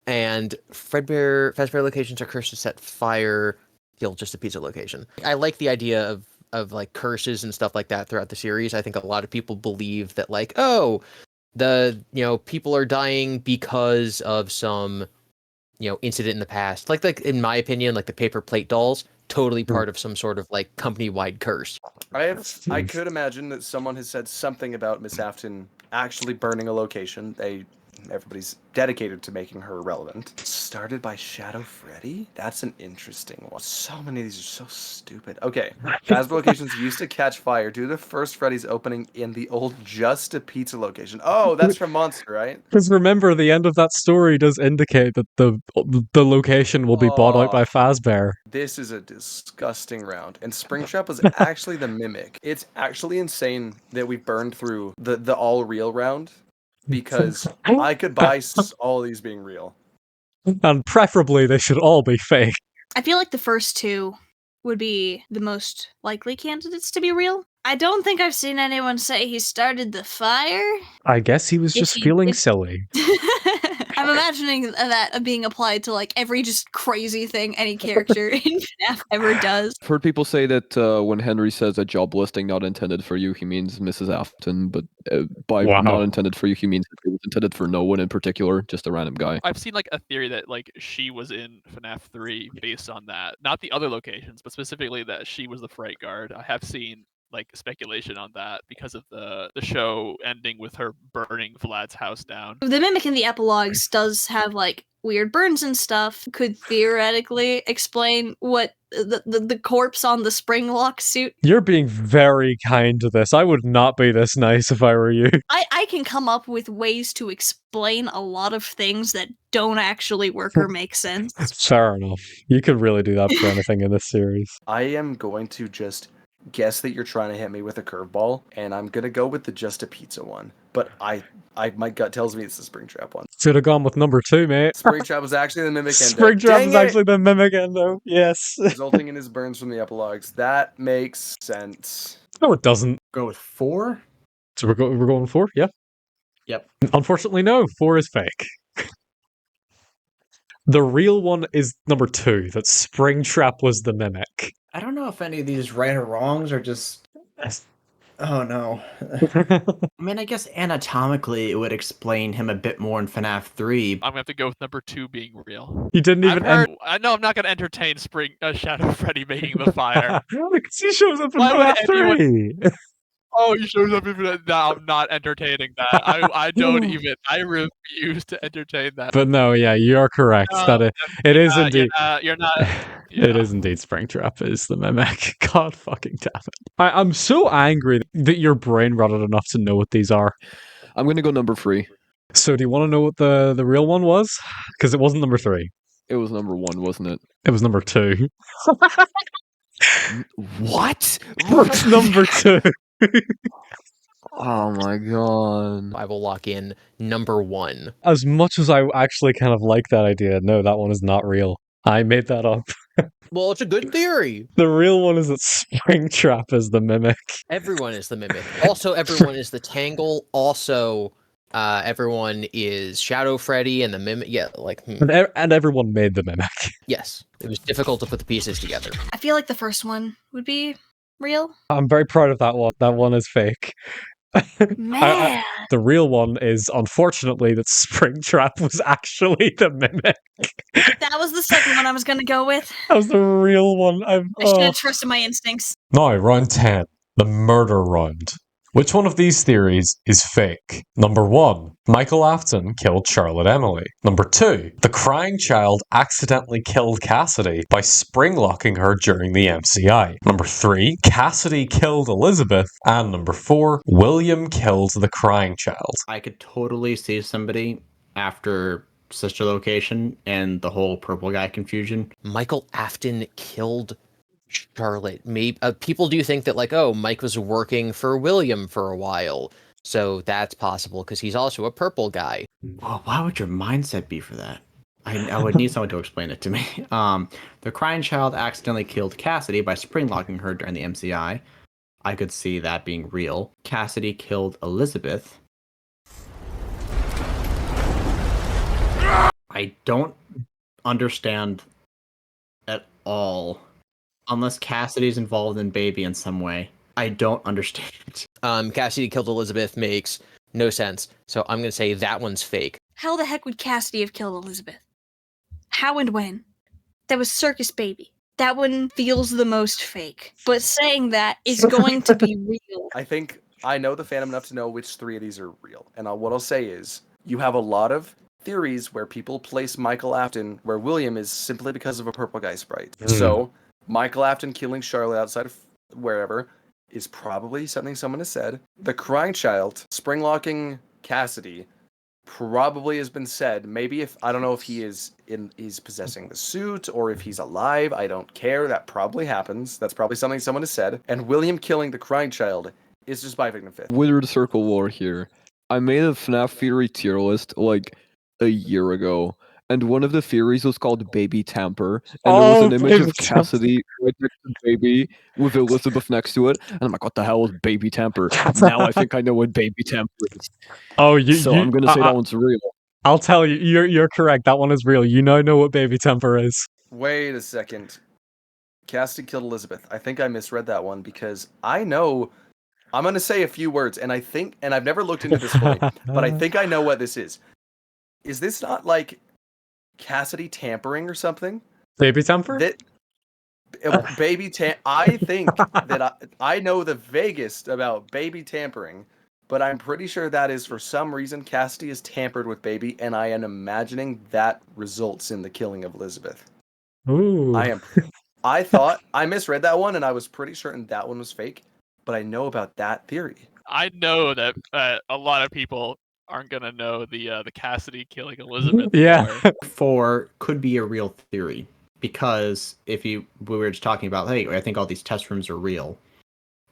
And Fazbear locations are cursed to set fire. Kill Just a Pizza location. I like the idea of like curses and stuff like that throughout the series. I think a lot of people believe that like, oh, people are dying because of some, incident in the past. Like in my opinion, like the paper plate dolls, totally part of some sort of like company-wide curse. I could imagine that someone has said something about Miss Afton actually burning a location. Everybody's dedicated to making her relevant. Started by Shadow Freddy? That's an interesting one. So many of these are so stupid. Okay, Fazbear locations used to catch fire due to the first Freddy's opening in the old Just a Pizza location. Oh, that's from Monster, right? Because remember, the end of that story does indicate that the location will be bought out by Fazbear. This is a disgusting round. And Springtrap was actually the mimic. It's actually insane that we burned through the all real round, because I could buy all these being real. And preferably they should all be fake. I feel like the first 2 would be the most likely candidates to be real. I don't think I've seen anyone say he started the fire. I guess he was just feeling silly. I'm imagining that being applied to like every just crazy thing any character in FNAF ever does. I've heard people say that when Henry says a job listing not intended for you, he means Mrs. Afton, but by not intended for you, he means it was intended for no one in particular, just a random guy. I've seen like a theory that like she was in FNAF 3 based on that. Not the other locations, but specifically that she was the Fright Guard. I have seen like speculation on that because of the show ending with her burning Vlad's house down. The mimic in the epilogues does have like weird burns and stuff. Could theoretically explain what the corpse on the spring lock suit. You're being very kind to this. I would not be this nice if I were you. I can come up with ways to explain a lot of things that don't actually work or make sense. Fair enough. You could really do that for anything in this series. I am going to just guess that you're trying to hit me with a curveball, and I'm gonna go with the Just a Pizza one. But my gut tells me it's the Springtrap one. Should have gone with number 2, mate. Springtrap was actually the mimic endo. Springtrap was actually the mimic endo. Yes. Resulting in his burns from the epilogues. That makes sense. No, it doesn't. Go with 4. So we're going 4, yeah. Yep. Unfortunately, no. 4 is fake. The real one is number 2. That Springtrap was the mimic. I don't know if any of these right or wrongs are just... Oh no. I mean, I guess anatomically it would explain him a bit more in FNAF 3. I'm gonna have to go with number 2 being real. You didn't even... I know I'm not gonna entertain Shadow Freddy making the fire. Because he shows up in FNAF 3! Oh, he shows up in that. No, I'm not entertaining that. I don't even. I refuse to entertain that. But no, yeah, you are correct. No, it is indeed. You're not. Yeah. It is indeed Springtrap is the mimic. God fucking damn it! I'm so angry that your brain rotted enough to know what these are. I'm gonna go number 3. So, do you want to know what the real one was? Because it wasn't number 3. It was number 1, wasn't it? It was number 2. What? What's number 2? Oh my god. I will lock in number 1. As much as I actually kind of like that idea, no, that one is not real. I made that up. Well, it's a good theory. The real one is that Springtrap is the mimic. Everyone is the mimic. Also, everyone is the Tangle. Also, everyone is Shadow Freddy and the mimic. Yeah, like... And everyone made the mimic. Yes. It was difficult to put the pieces together. I feel like the first one would be real. I'm very proud of that one. That one is fake. Man, The real one is, unfortunately, that Springtrap was actually the mimic. that was the second one I was gonna go with. That was the real one. I should have trusted my instincts. Now, round 10. The murder round. Which one of these theories is fake? Number 1. Michael Afton killed Charlotte Emily. Number 2. The crying child accidentally killed Cassidy by spring-locking her during the MCI. Number 3. Cassidy killed Elizabeth. And number 4. William killed the crying child. I could totally see somebody after Sister Location and the whole purple guy confusion. Michael Afton killed Charlotte. Maybe people do think that, like, oh, Mike was working for William for a while, so that's possible because he's also a purple guy. Well, why would your mindset be for that? I would need someone to explain it to me. The crying child accidentally killed Cassidy by spring locking her during the MCI. I could see that being real. Cassidy killed Elizabeth. I don't understand at all. Unless Cassidy's involved in Baby in some way. I don't understand. Cassidy killed Elizabeth makes no sense, so I'm gonna say that one's fake. How the heck would Cassidy have killed Elizabeth? How and when? That was Circus Baby. That one feels the most fake. But saying that is going to be real. I think I know the fandom enough to know which 3 of these are real. And what I'll say is, you have a lot of theories where people place Michael Afton where William is simply because of a purple guy sprite. So Michael Afton killing Charlotte outside of wherever is probably something someone has said. The crying child spring locking Cassidy probably has been said. Maybe if I don't know if he's possessing the suit or if he's alive. I don't care. That probably happens. That's probably something someone has said. And William killing the crying child is just by victim fifth. Wizard Circle War here. I made a FNAF Theory tier list like a year ago, and one of the theories was called Baby Tamper, and there was an image of Cassidy right next to Baby with Elizabeth next to it, and I'm like, what the hell is Baby Tamper? Now I think I know what Baby Tamper is. Oh, I'm gonna say that one's real. I'll tell you, you're correct. That one is real. You now know what Baby Temper is. Wait a second. Cassidy killed Elizabeth. I think I misread that one because I know. I'm gonna say a few words, and I've never looked into this fully, but I think I know what this is. Is this not like Cassidy tampering or something? Baby Temper? I think that I know the vaguest about Baby tampering, but I'm pretty sure that is for some reason Cassidy is tampered with Baby, and I am imagining that results in the killing of Elizabeth. Ooh. I thought I misread that one, and I was pretty certain that one was fake, but I know about that theory. I know that a lot of people aren't gonna know the Cassidy killing Elizabeth. Yeah. Four could be a real theory because we were just talking about, hey, I think all these test rooms are real.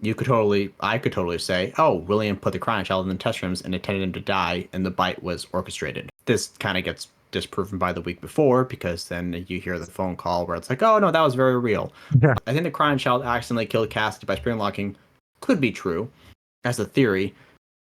I could totally say, oh, William put the crying child in the test rooms and intended him to die, and the bite was orchestrated. This kind of gets disproven by the week before because then you hear the phone call where it's like, oh no, that was very real. Yeah. I think the crying child accidentally killed Cassidy by spring locking could be true as a theory.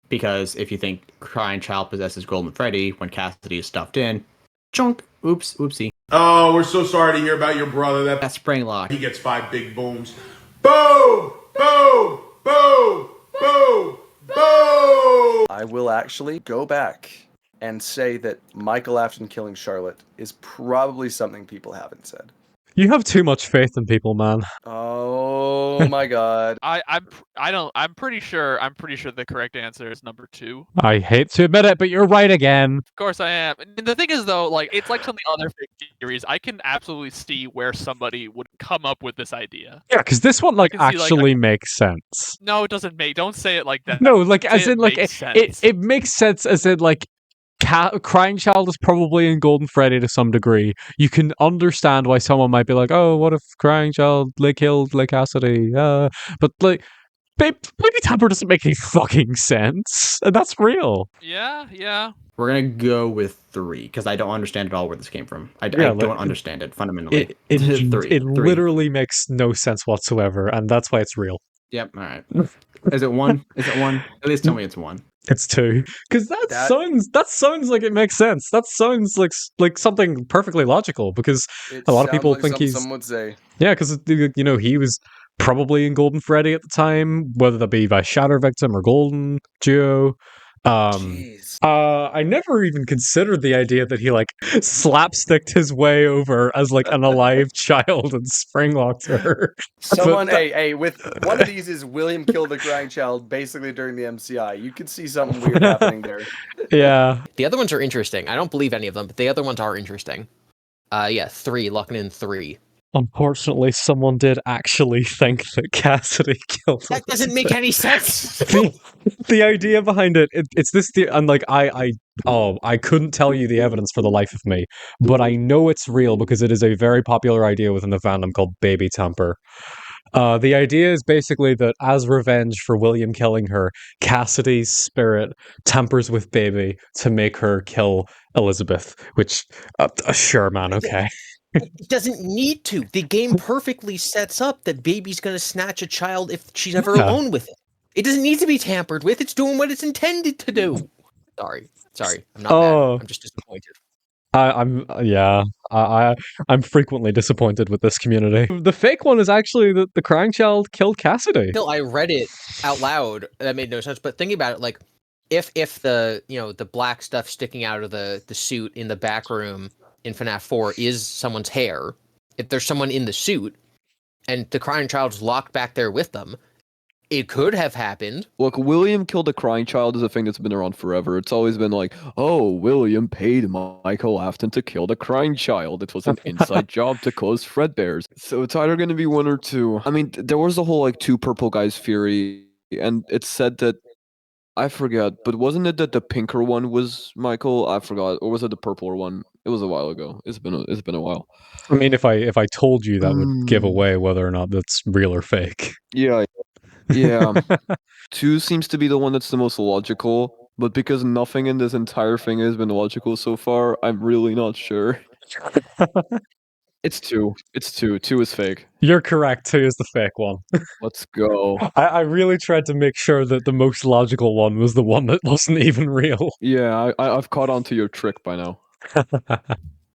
Because if you think crying child possesses Golden Freddy when Cassidy is stuffed in, chunk, oopsie. Oh, we're so sorry to hear about your brother. That's spring lock. He gets 5 big booms. Boom! Boom! Boom! Boom! Boom! I will actually go back and say that Michael Afton killing Charlotte is probably something people haven't said. You have too much faith in people, man. Oh my god. I'm pretty sure the correct answer is number 2. I hate to admit it, but you're right again. Of course I am. And the thing is though, like it's like some of the other fake theories. I can absolutely see where somebody would come up with this idea. Yeah, because this one can see, actually makes sense. No, it doesn't make. Don't say it like that. No, like as Say in like makes sense. it makes sense as in like Crying Child is probably in Golden Freddy to some degree. You can understand why someone might be like, oh, what if Crying Child killed Cassidy? But like Baby Tamper doesn't make any fucking sense. And that's real. Yeah. We're gonna go with 3 because I don't understand at all where this came from. I don't understand it fundamentally. It literally makes no sense whatsoever, and that's why it's real. Yep. All right. Is it 1? Is it 1? At least tell me it's 1. It's 2, because that sounds like it makes sense. That sounds like something perfectly logical. Because a lot of people think he's some would say. Yeah, because he was probably in Golden Freddy at the time, whether that be by Shatter Victim or Golden Duo. Jeez. I never even considered the idea that he like slapsticked his way over as like an alive child and springlocked her. Someone, But hey, with one of these is William killed the crying child basically during the MCI. You could see something weird happening there. Yeah. The other ones are interesting. I don't believe any of them, but the other ones are interesting. Yeah, 3, locking in 3. Unfortunately, someone did actually think that Cassidy killed That doesn't make any sense. the idea behind it's this and like I couldn't tell you the evidence for the life of me, but I know it's real because it is a very popular idea within the fandom called baby tamper. The idea is basically that as revenge for William killing her, Cassidy's spirit tampers with Baby to make her kill Elizabeth, which sure, man, okay. It doesn't need to. The game perfectly sets up that Baby's going to snatch a child if she's ever alone with it. It doesn't need to be tampered with. It's doing what it's intended to do. Sorry. I'm not mad. I'm just disappointed. I'm frequently disappointed with this community. The fake one is actually that the crying child killed Cassidy. Still, I read it out loud. That made no sense. But thinking about it, like, if the the black stuff sticking out of the suit in the back room in FNAF 4 is someone's hair, if there's someone in the suit and the crying child's locked back there with them, it could have happened. Look, William killed a crying child is a thing that's been around forever. It's always been like, oh, William paid Michael Afton to kill the crying child. It was an inside job to close Fredbear's. So it's either going to be one or two. I mean, there was the whole like 2 purple guys theory, and it said that, I forget, but wasn't it that the pinker one was Michael? I forgot. Or was it the purpler one? It was a while ago. It's been a while. I mean, if I told you, that would give away whether or not that's real or fake. Yeah. 2 seems to be the one that's the most logical, but because nothing in this entire thing has been logical so far, I'm really not sure. It's 2. It's 2. 2 is fake. You're correct. 2 is the fake one. Let's go. I really tried to make sure that the most logical one was the one that wasn't even real. Yeah, I've caught on to your trick by now.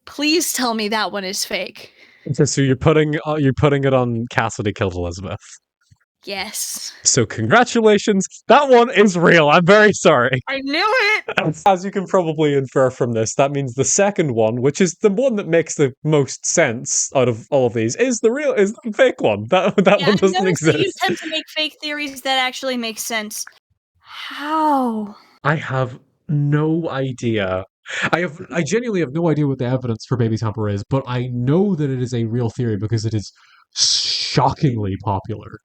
Please tell me that one is fake. So you're putting it on Cassidy killed Elizabeth. Yes. So congratulations, that one is real. I'm very sorry. I knew it! As you can probably infer from this, that means the second one, which is the one that makes the most sense out of all of these, is the fake one. That one doesn't exist. You tend to make fake theories that actually make sense. How? I have no idea. I genuinely have no idea what the evidence for baby tamper is, but I know that it is a real theory because it is shockingly popular.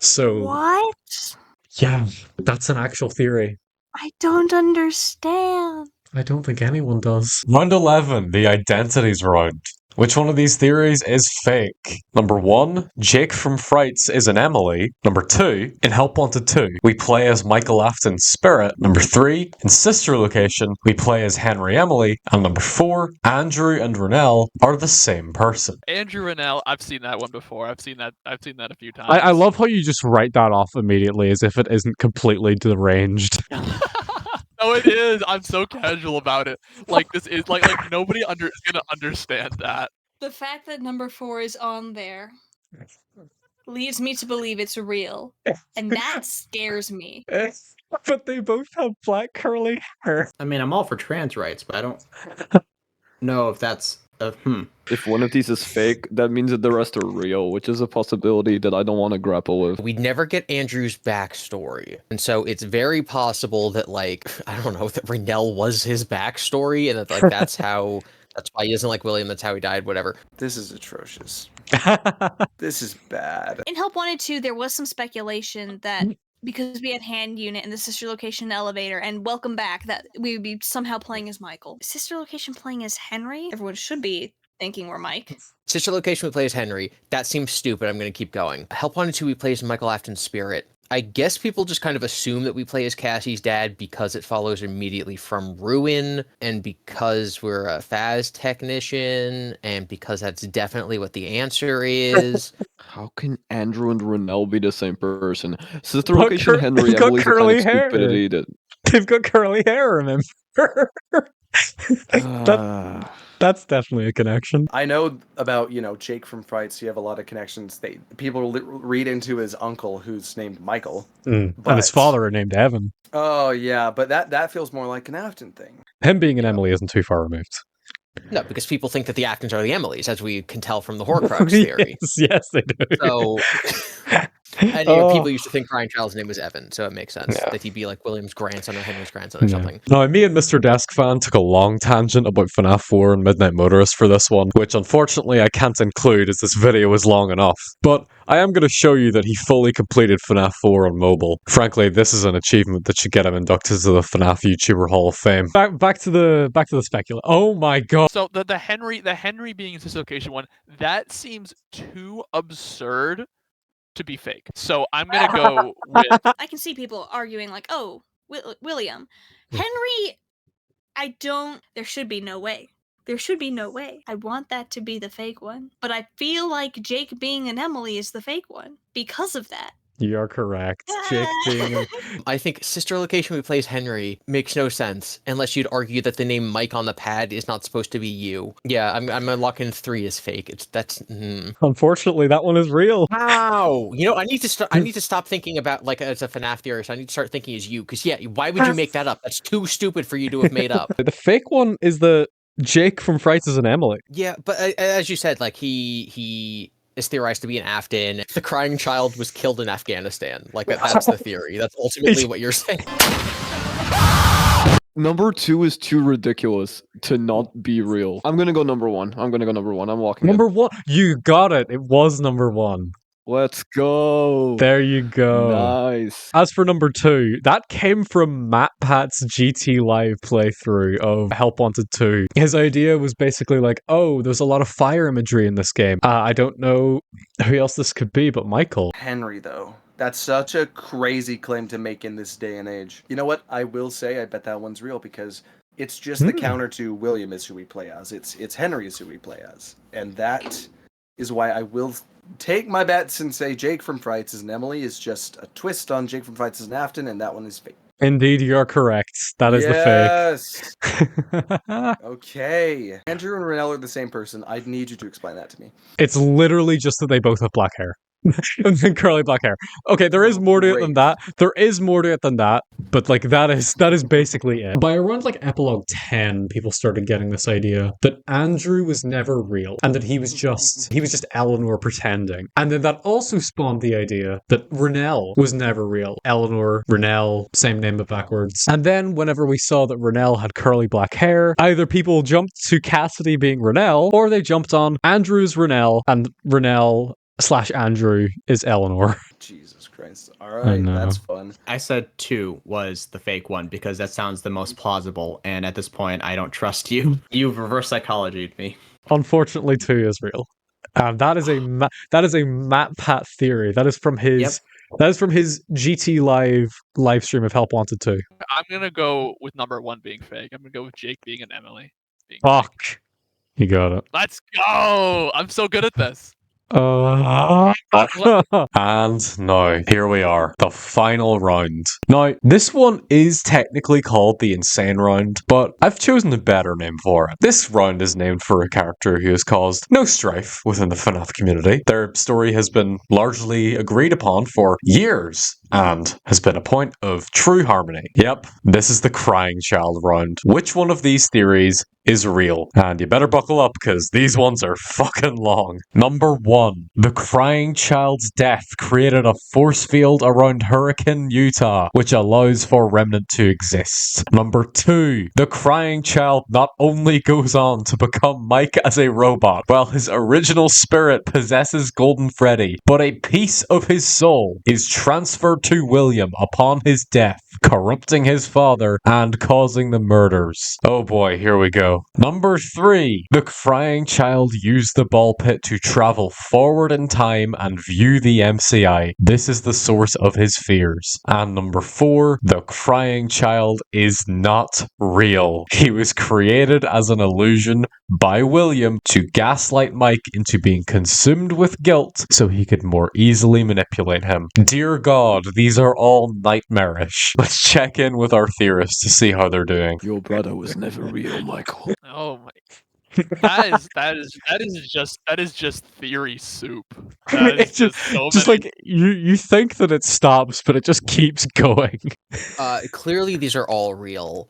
So What? yeah, that's an actual theory. I don't understand. I don't think anyone does. Round 11, the identities round. Which one of these theories is fake? Number 1, Jake from Frights is an Emily. Number 2, in Help Wanted 2, we play as Michael Afton's spirit. Number 3, in Sister Location, we play as Henry Emily. And number 4, Andrew and Renelle are the same person. Andrew Renelle, I've seen that one before. I've seen that a few times. I love how you just write that off immediately as if it isn't completely deranged. No, it is. I'm so casual about it. Like this is like nobody is gonna understand that. The fact that number 4 is on there leads me to believe it's real, and that scares me. But they both have black curly hair. I mean, I'm all for trans rights, but I don't know if that's If one of these is fake, that means that the rest are real, which is a possibility that I don't want to grapple with. We never get Andrew's backstory. And so it's very possible that, like, I don't know, that Renelle was his backstory, and that, like, that's why he isn't like William, that's how he died, whatever. This is atrocious. This is bad. In Help Wanted 2, there was some speculation that because we had Hand Unit and the Sister Location elevator and Welcome Back, that we would be somehow playing as Michael. Sister Location playing as Henry? Everyone should be thinking we're Mike. Sister Location, we play as Henry. That seems stupid. I'm going to keep going. Help Wanted 2, we play as Michael Afton's spirit. I guess people just kind of assume that we play as Cassie's dad because it follows immediately from Ruin, and because we're a Phaz technician, and because that's definitely what the answer is. How can Andrew and Renelle be the same person? Sister Location Henry Emily's the kind of stupidity that... They've got curly hair, remember? That's definitely a connection. I know about, Jake from Frights. You have a lot of connections. People read into his uncle, who's named Michael. And his father are named Evan. Oh, yeah, but that feels more like an Afton thing. Him being an Emily isn't too far removed. No, because people think that the Aftons are the Emilys, as we can tell from the Horcrux theory. Yes, they do. So, and people used to think Crying Child's name was Evan, so it makes sense that he'd be like William's grandson or Henry's grandson or something. No, me and Mr. Desk Fan took a long tangent about FNAF 4 and Midnight Motorist for this one, which unfortunately I can't include as this video is long enough. But I am going to show you that he fully completed FNAF 4 on mobile. Frankly, this is an achievement that should get him inducted to the FNAF YouTuber Hall of Fame. Back to the speculation. Oh my god. So the Henry being in this location one, that seems too absurd to be fake. So I'm gonna go with. I can see people arguing like, "Oh, William, Henry." There should be no way. There should be no way. I want that to be the fake one, but I feel like Jake being an Emily is the fake one because of that. You're correct. Jake being I think sister location who plays Henry makes no sense unless you'd argue that the name Mike on the pad is not supposed to be you. Yeah, I'm gonna lock in 3 as fake. Unfortunately, that one is real. Wow. I need to stop thinking about like as a FNAF theorist. I need to start thinking as you, because why would you make that up? That's too stupid for you to have made up. The fake one is the Jake from Frights is an Emily. Yeah, but as you said, like he is theorized to be an Afghan. The crying child was killed in Afghanistan. Like that's the theory. That's ultimately what you're saying. Number 2 is too ridiculous to not be real. I'm gonna go number 1. I'm walking. Number 1. You got it. It was number 1. Let's go. There you go. Nice. As for number 2, that came from MatPat's GT Live playthrough of Help Wanted 2. His idea was basically like, oh, there's a lot of fire imagery in this game. I don't know who else this could be, but Michael. Henry, though. That's such a crazy claim to make in this day and age. You know what? I will say I bet that one's real because it's just the counter to William is who we play as. It's Henry is who we play as. And that is why I will take my bets and say Jake from Frights is an Emily is just a twist on Jake from Frights is an Afton, and that one is fake. Indeed, you're correct. That is the fake. Okay. Andrew and Renell are the same person. I'd need you to explain that to me. It's literally just that they both have black hair. And curly black hair. Okay, there is more to it than that. There is more to it than that, but like that is basically it. By around like epilogue 10, people started getting this idea that Andrew was never real and that he was just Eleanor pretending. And then that also spawned the idea that Renell was never real. Eleanor, Renell, same name but backwards. And then whenever we saw that Renell had curly black hair, either people jumped to Cassidy being Renell or they jumped on Andrew's Renell and Renell / Andrew is Eleanor. Jesus Christ. Alright, that's fun. I said 2 was the fake one because that sounds the most plausible, and at this point, I don't trust you. You've reverse psychologied me. Unfortunately, 2 is real. That is a MatPat theory. That is from his GT live stream of Help Wanted 2. I'm gonna go with number 1 being fake. I'm gonna go with Jake being an Emily. Fuck. You got it. Let's go! I'm so good at this. And now, here we are, the final round. Now, this one is technically called the Insane Round, but I've chosen a better name for it. This round is named for a character who has caused no strife within the FNAF community. Their story has been largely agreed upon for years, and has been a point of true harmony. Yep, this is the Crying Child round. Which one of these theories is real? And you better buckle up, because these ones are fucking long. Number 1. The Crying Child's death created a force field around Hurricane, Utah, which allows for Remnant to exist. Number 2. The Crying Child not only goes on to become Mike as a robot, while his original spirit possesses Golden Freddy, but a piece of his soul is transferred to William upon his death, corrupting his father and causing the murders. Oh boy, here we go. go. Number 3. The crying child used the ball pit to travel forward in time and view the MCI. This is the source of his fears. And number 4. The crying child is not real. He was created as an illusion by William to gaslight Mike into being consumed with guilt so he could more easily manipulate him. Dear God, these are all nightmarish. Let's check in with our theorists to see how they're doing. Your brother was never real, Michael. Oh my. That is just theory soup. That is It's just so just many. like you think that it stops, but it just keeps going. Clearly, these are all real.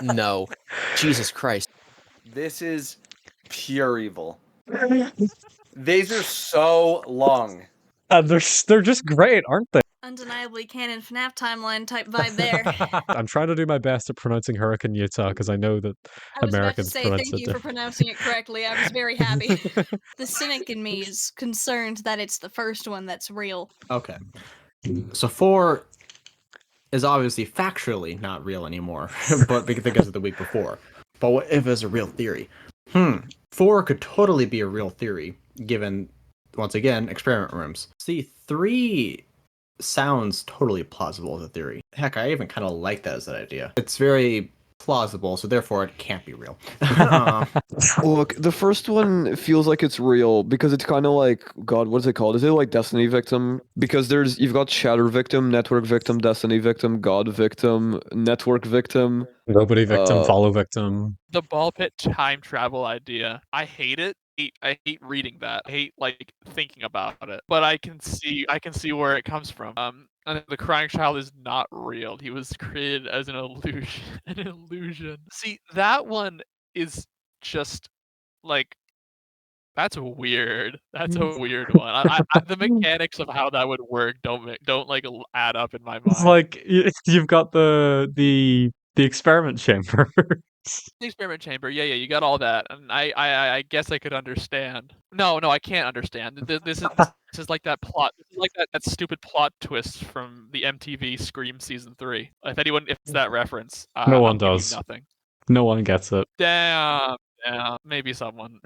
No. Jesus Christ. This is pure evil. These are so long. And they're just great, aren't they? Undeniably canon FNAF timeline type vibe there. I'm trying to do my best at pronouncing Hurricane Utah because I know that I was Americans about to say pronounce thank it you for different. pronouncing it correctly. I was very happy. The cynic in me is concerned that it's the first one that's real. Okay. So 4 is obviously factually not real anymore, but because of the week before. But what if it's a real theory? 4 could totally be a real theory, given, once again, experiment rooms. See, 3 sounds totally plausible as a theory. Heck, I even kind of like that as an idea. It's very plausible, so therefore it can't be real. Look, the first one feels like it's real because it's kind of like, God, what is it called? Is it like Destiny Victim? Because you've got Shatter Victim, Network Victim, Destiny Victim, God Victim, Network Victim. Nobody victim, follow victim. The ball pit time travel idea. I hate it. I hate reading that. I hate like thinking about it. But I can see where it comes from. And the crying child is not real. He was created as an illusion. An illusion. See, that one is just like that's weird. That's a weird one. The mechanics of how that would work don't like add up in my mind. It's like you've got the experiment chamber. The experiment chamber, yeah, you got all that, and I guess I could understand. No, I can't understand. This is like that plot. This is like that stupid plot twist from the MTV Scream season 3. If it's that reference, No one I'll give you does. nothing. No one gets it. Damn. Maybe someone.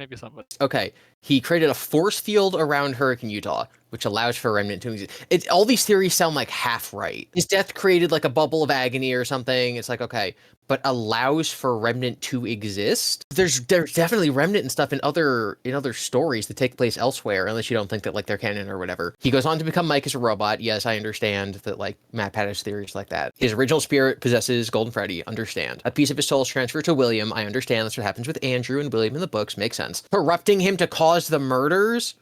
Okay, he created a force field around Hurricane Utah, which allows for Remnant to exist. All these theories sound like half right. His death created like a bubble of agony or something. It's like, okay, but allows for Remnant to exist? There's definitely Remnant and stuff in other stories that take place elsewhere, unless you don't think that like they're canon or whatever. He goes on to become Mike as a robot. Yes, I understand that like Matt had his theories like that. His original spirit possesses Golden Freddy. Understand. A piece of his soul is transferred to William. I understand. That's what happens with Andrew and William in the books. Makes sense. Corrupting him to cause the murders?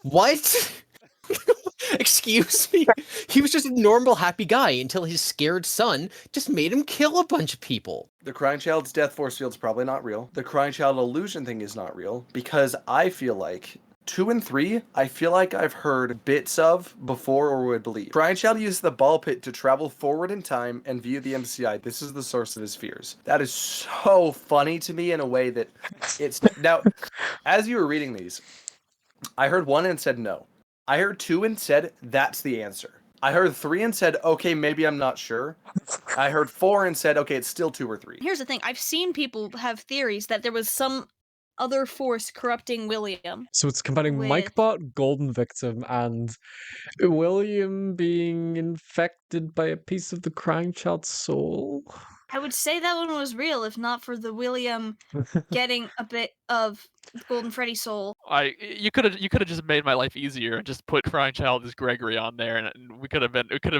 What? Excuse me? He was just a normal, happy guy until his scared son just made him kill a bunch of people. The crying child's death force field's probably not real. The crying child illusion thing is not real because I feel like 2 and 3, I feel like I've heard bits of before or would believe. Crying child used the ball pit to travel forward in time and view the MCI. This is the source of his fears. That is so funny to me in a way that it's... Now, as you were reading these, I heard 1 and said no. I heard 2 and said that's the answer. I heard 3 and said, okay, maybe I'm not sure. I heard 4 and said, okay, it's still 2 or 3. Here's the thing. I've seen people have theories that there was some other force corrupting William. So it's combining With- Mikebot, Golden Victim, and William being infected by a piece of the crying child's soul. I would say that one was real if not for the William getting a bit of Golden Freddy soul. You could have just made my life easier and just put crying child as Gregory on there, and it could have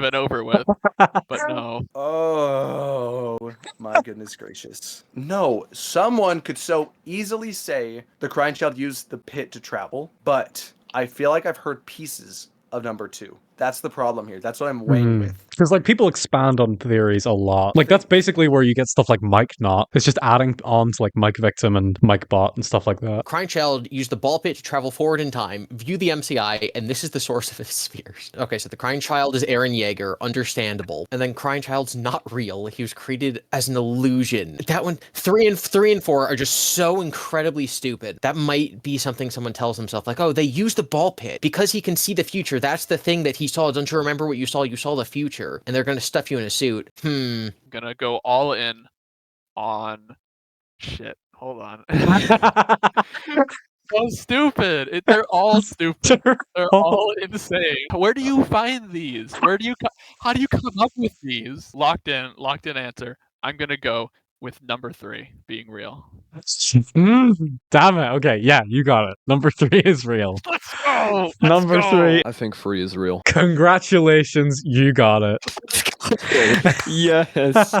been over with. But no. Oh, my goodness gracious. No, someone could so easily say the crying child used the pit to travel, but I feel like I've heard pieces of number 2. That's the problem here. That's what I'm weighing with. Because like people expand on theories a lot. Like that's basically where you get stuff like Mike Not. It's just adding on to like Mike Victim and Mike Bot and stuff like that. Crying Child used the ball pit to travel forward in time, view the MCI, and this is the source of his fears. Okay, so the Crying Child is Aaron Yeager, understandable. And then Crying Child's not real. He was created as an illusion. That one, 3 and 4 are just so incredibly stupid. That might be something someone tells himself, like, oh, they used the ball pit because he can see the future. That's the thing that he saw. Don't you remember what you saw? You saw the future, and they're going to stuff you in a suit. Gonna go all in on Shit. Hold on. So stupid. They're all stupid. They're all insane. Where do you find these? How do you come up with these? Locked in answer. I'm gonna go with number 3 being real. Damn it. Okay, yeah, you got it. Number 3 is real. Let's go. Number 3. I think 3 is real. Congratulations, you got it. Yes.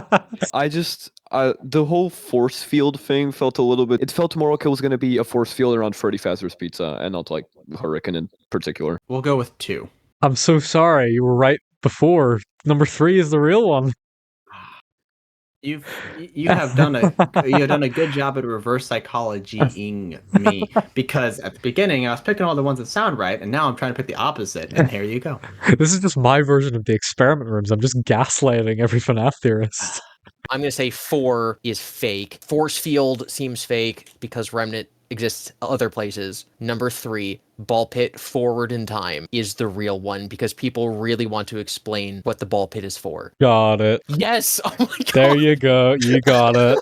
I just the whole force field thing felt a little bit. It felt more like it was going to be a force field around Freddy Fazbear's Pizza and not like Hurricane in particular. We'll go with 2. I'm so sorry. You were right before. Number 3 is the real one. You have done a good job at reverse psychology-ing me, because at the beginning I was picking all the ones that sound right, and now I'm trying to pick the opposite, and here you go. This is just my version of the experiment rooms. I'm just gaslighting every FNAF theorist. I'm going to say 4 is fake. Force field seems fake because Remnant exists other places. Number 3, ball pit forward in time is the real one because people really want to explain what the ball pit is for. Got it. Yes! Oh my god! There you go. You got it.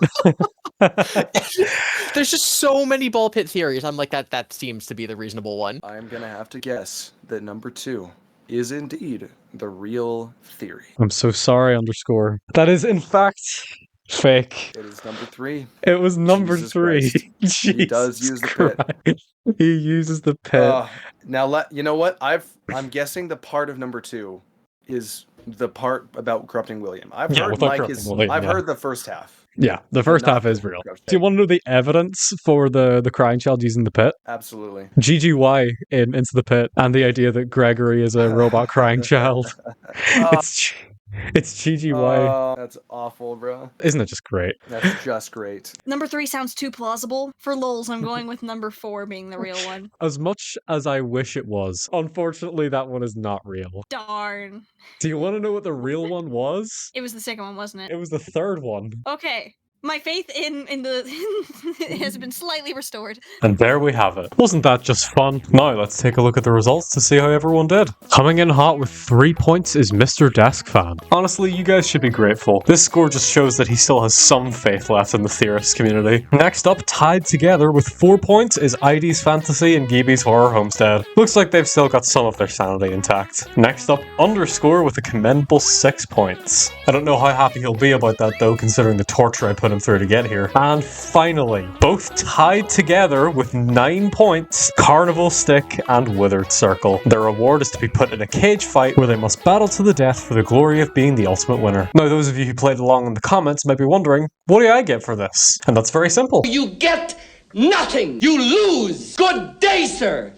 There's just so many ball pit theories. I'm like, that seems to be the reasonable one. I'm gonna have to guess that number 2 is indeed the real theory. I'm so sorry, underscore. That is, in fact, fake. It is number 3. It was number Jesus 3. He does use the pit. He uses the pit. Now, you know what? I'm guessing the part of number 2 is the part about corrupting William. I've heard heard the first half. Yeah, the first half is real. Do you want to know the evidence for the crying child using the pit? Absolutely. GGY in Into the Pit, and the idea that Gregory is a robot crying child. It's GGY. Oh, that's awful, bro. Isn't it just great? That's just great. Number 3 sounds too plausible. For lols, I'm going with number 4 being the real one. As much as I wish it was, unfortunately that one is not real. Darn. Do you want to know what the real one was? It was the second one, wasn't it? It was the third one. Okay. My faith in the has been slightly restored. And there we have it. Wasn't that just fun? Now let's take a look at the results to see how everyone did. Coming in hot with 3 points is Mr. Desk Fan. Honestly, you guys should be grateful. This score just shows that he still has some faith left in the theorist community. Next up, tied together with 4 points is ID's Fantasy and Gibi's Horror Homestead. Looks like they've still got some of their sanity intact. Next up, Underscore with a commendable 6 points. I don't know how happy he'll be about that though, considering the torture I put him through to get here. And finally, both tied together with 9 points, Carnival Stick and Withered Circle. Their reward is to be put in a cage fight where they must battle to the death for the glory of being the ultimate winner. Now, those of you who played along in the comments might be wondering, what do I get for this? And that's very simple. You get nothing! You lose! Good day, sir!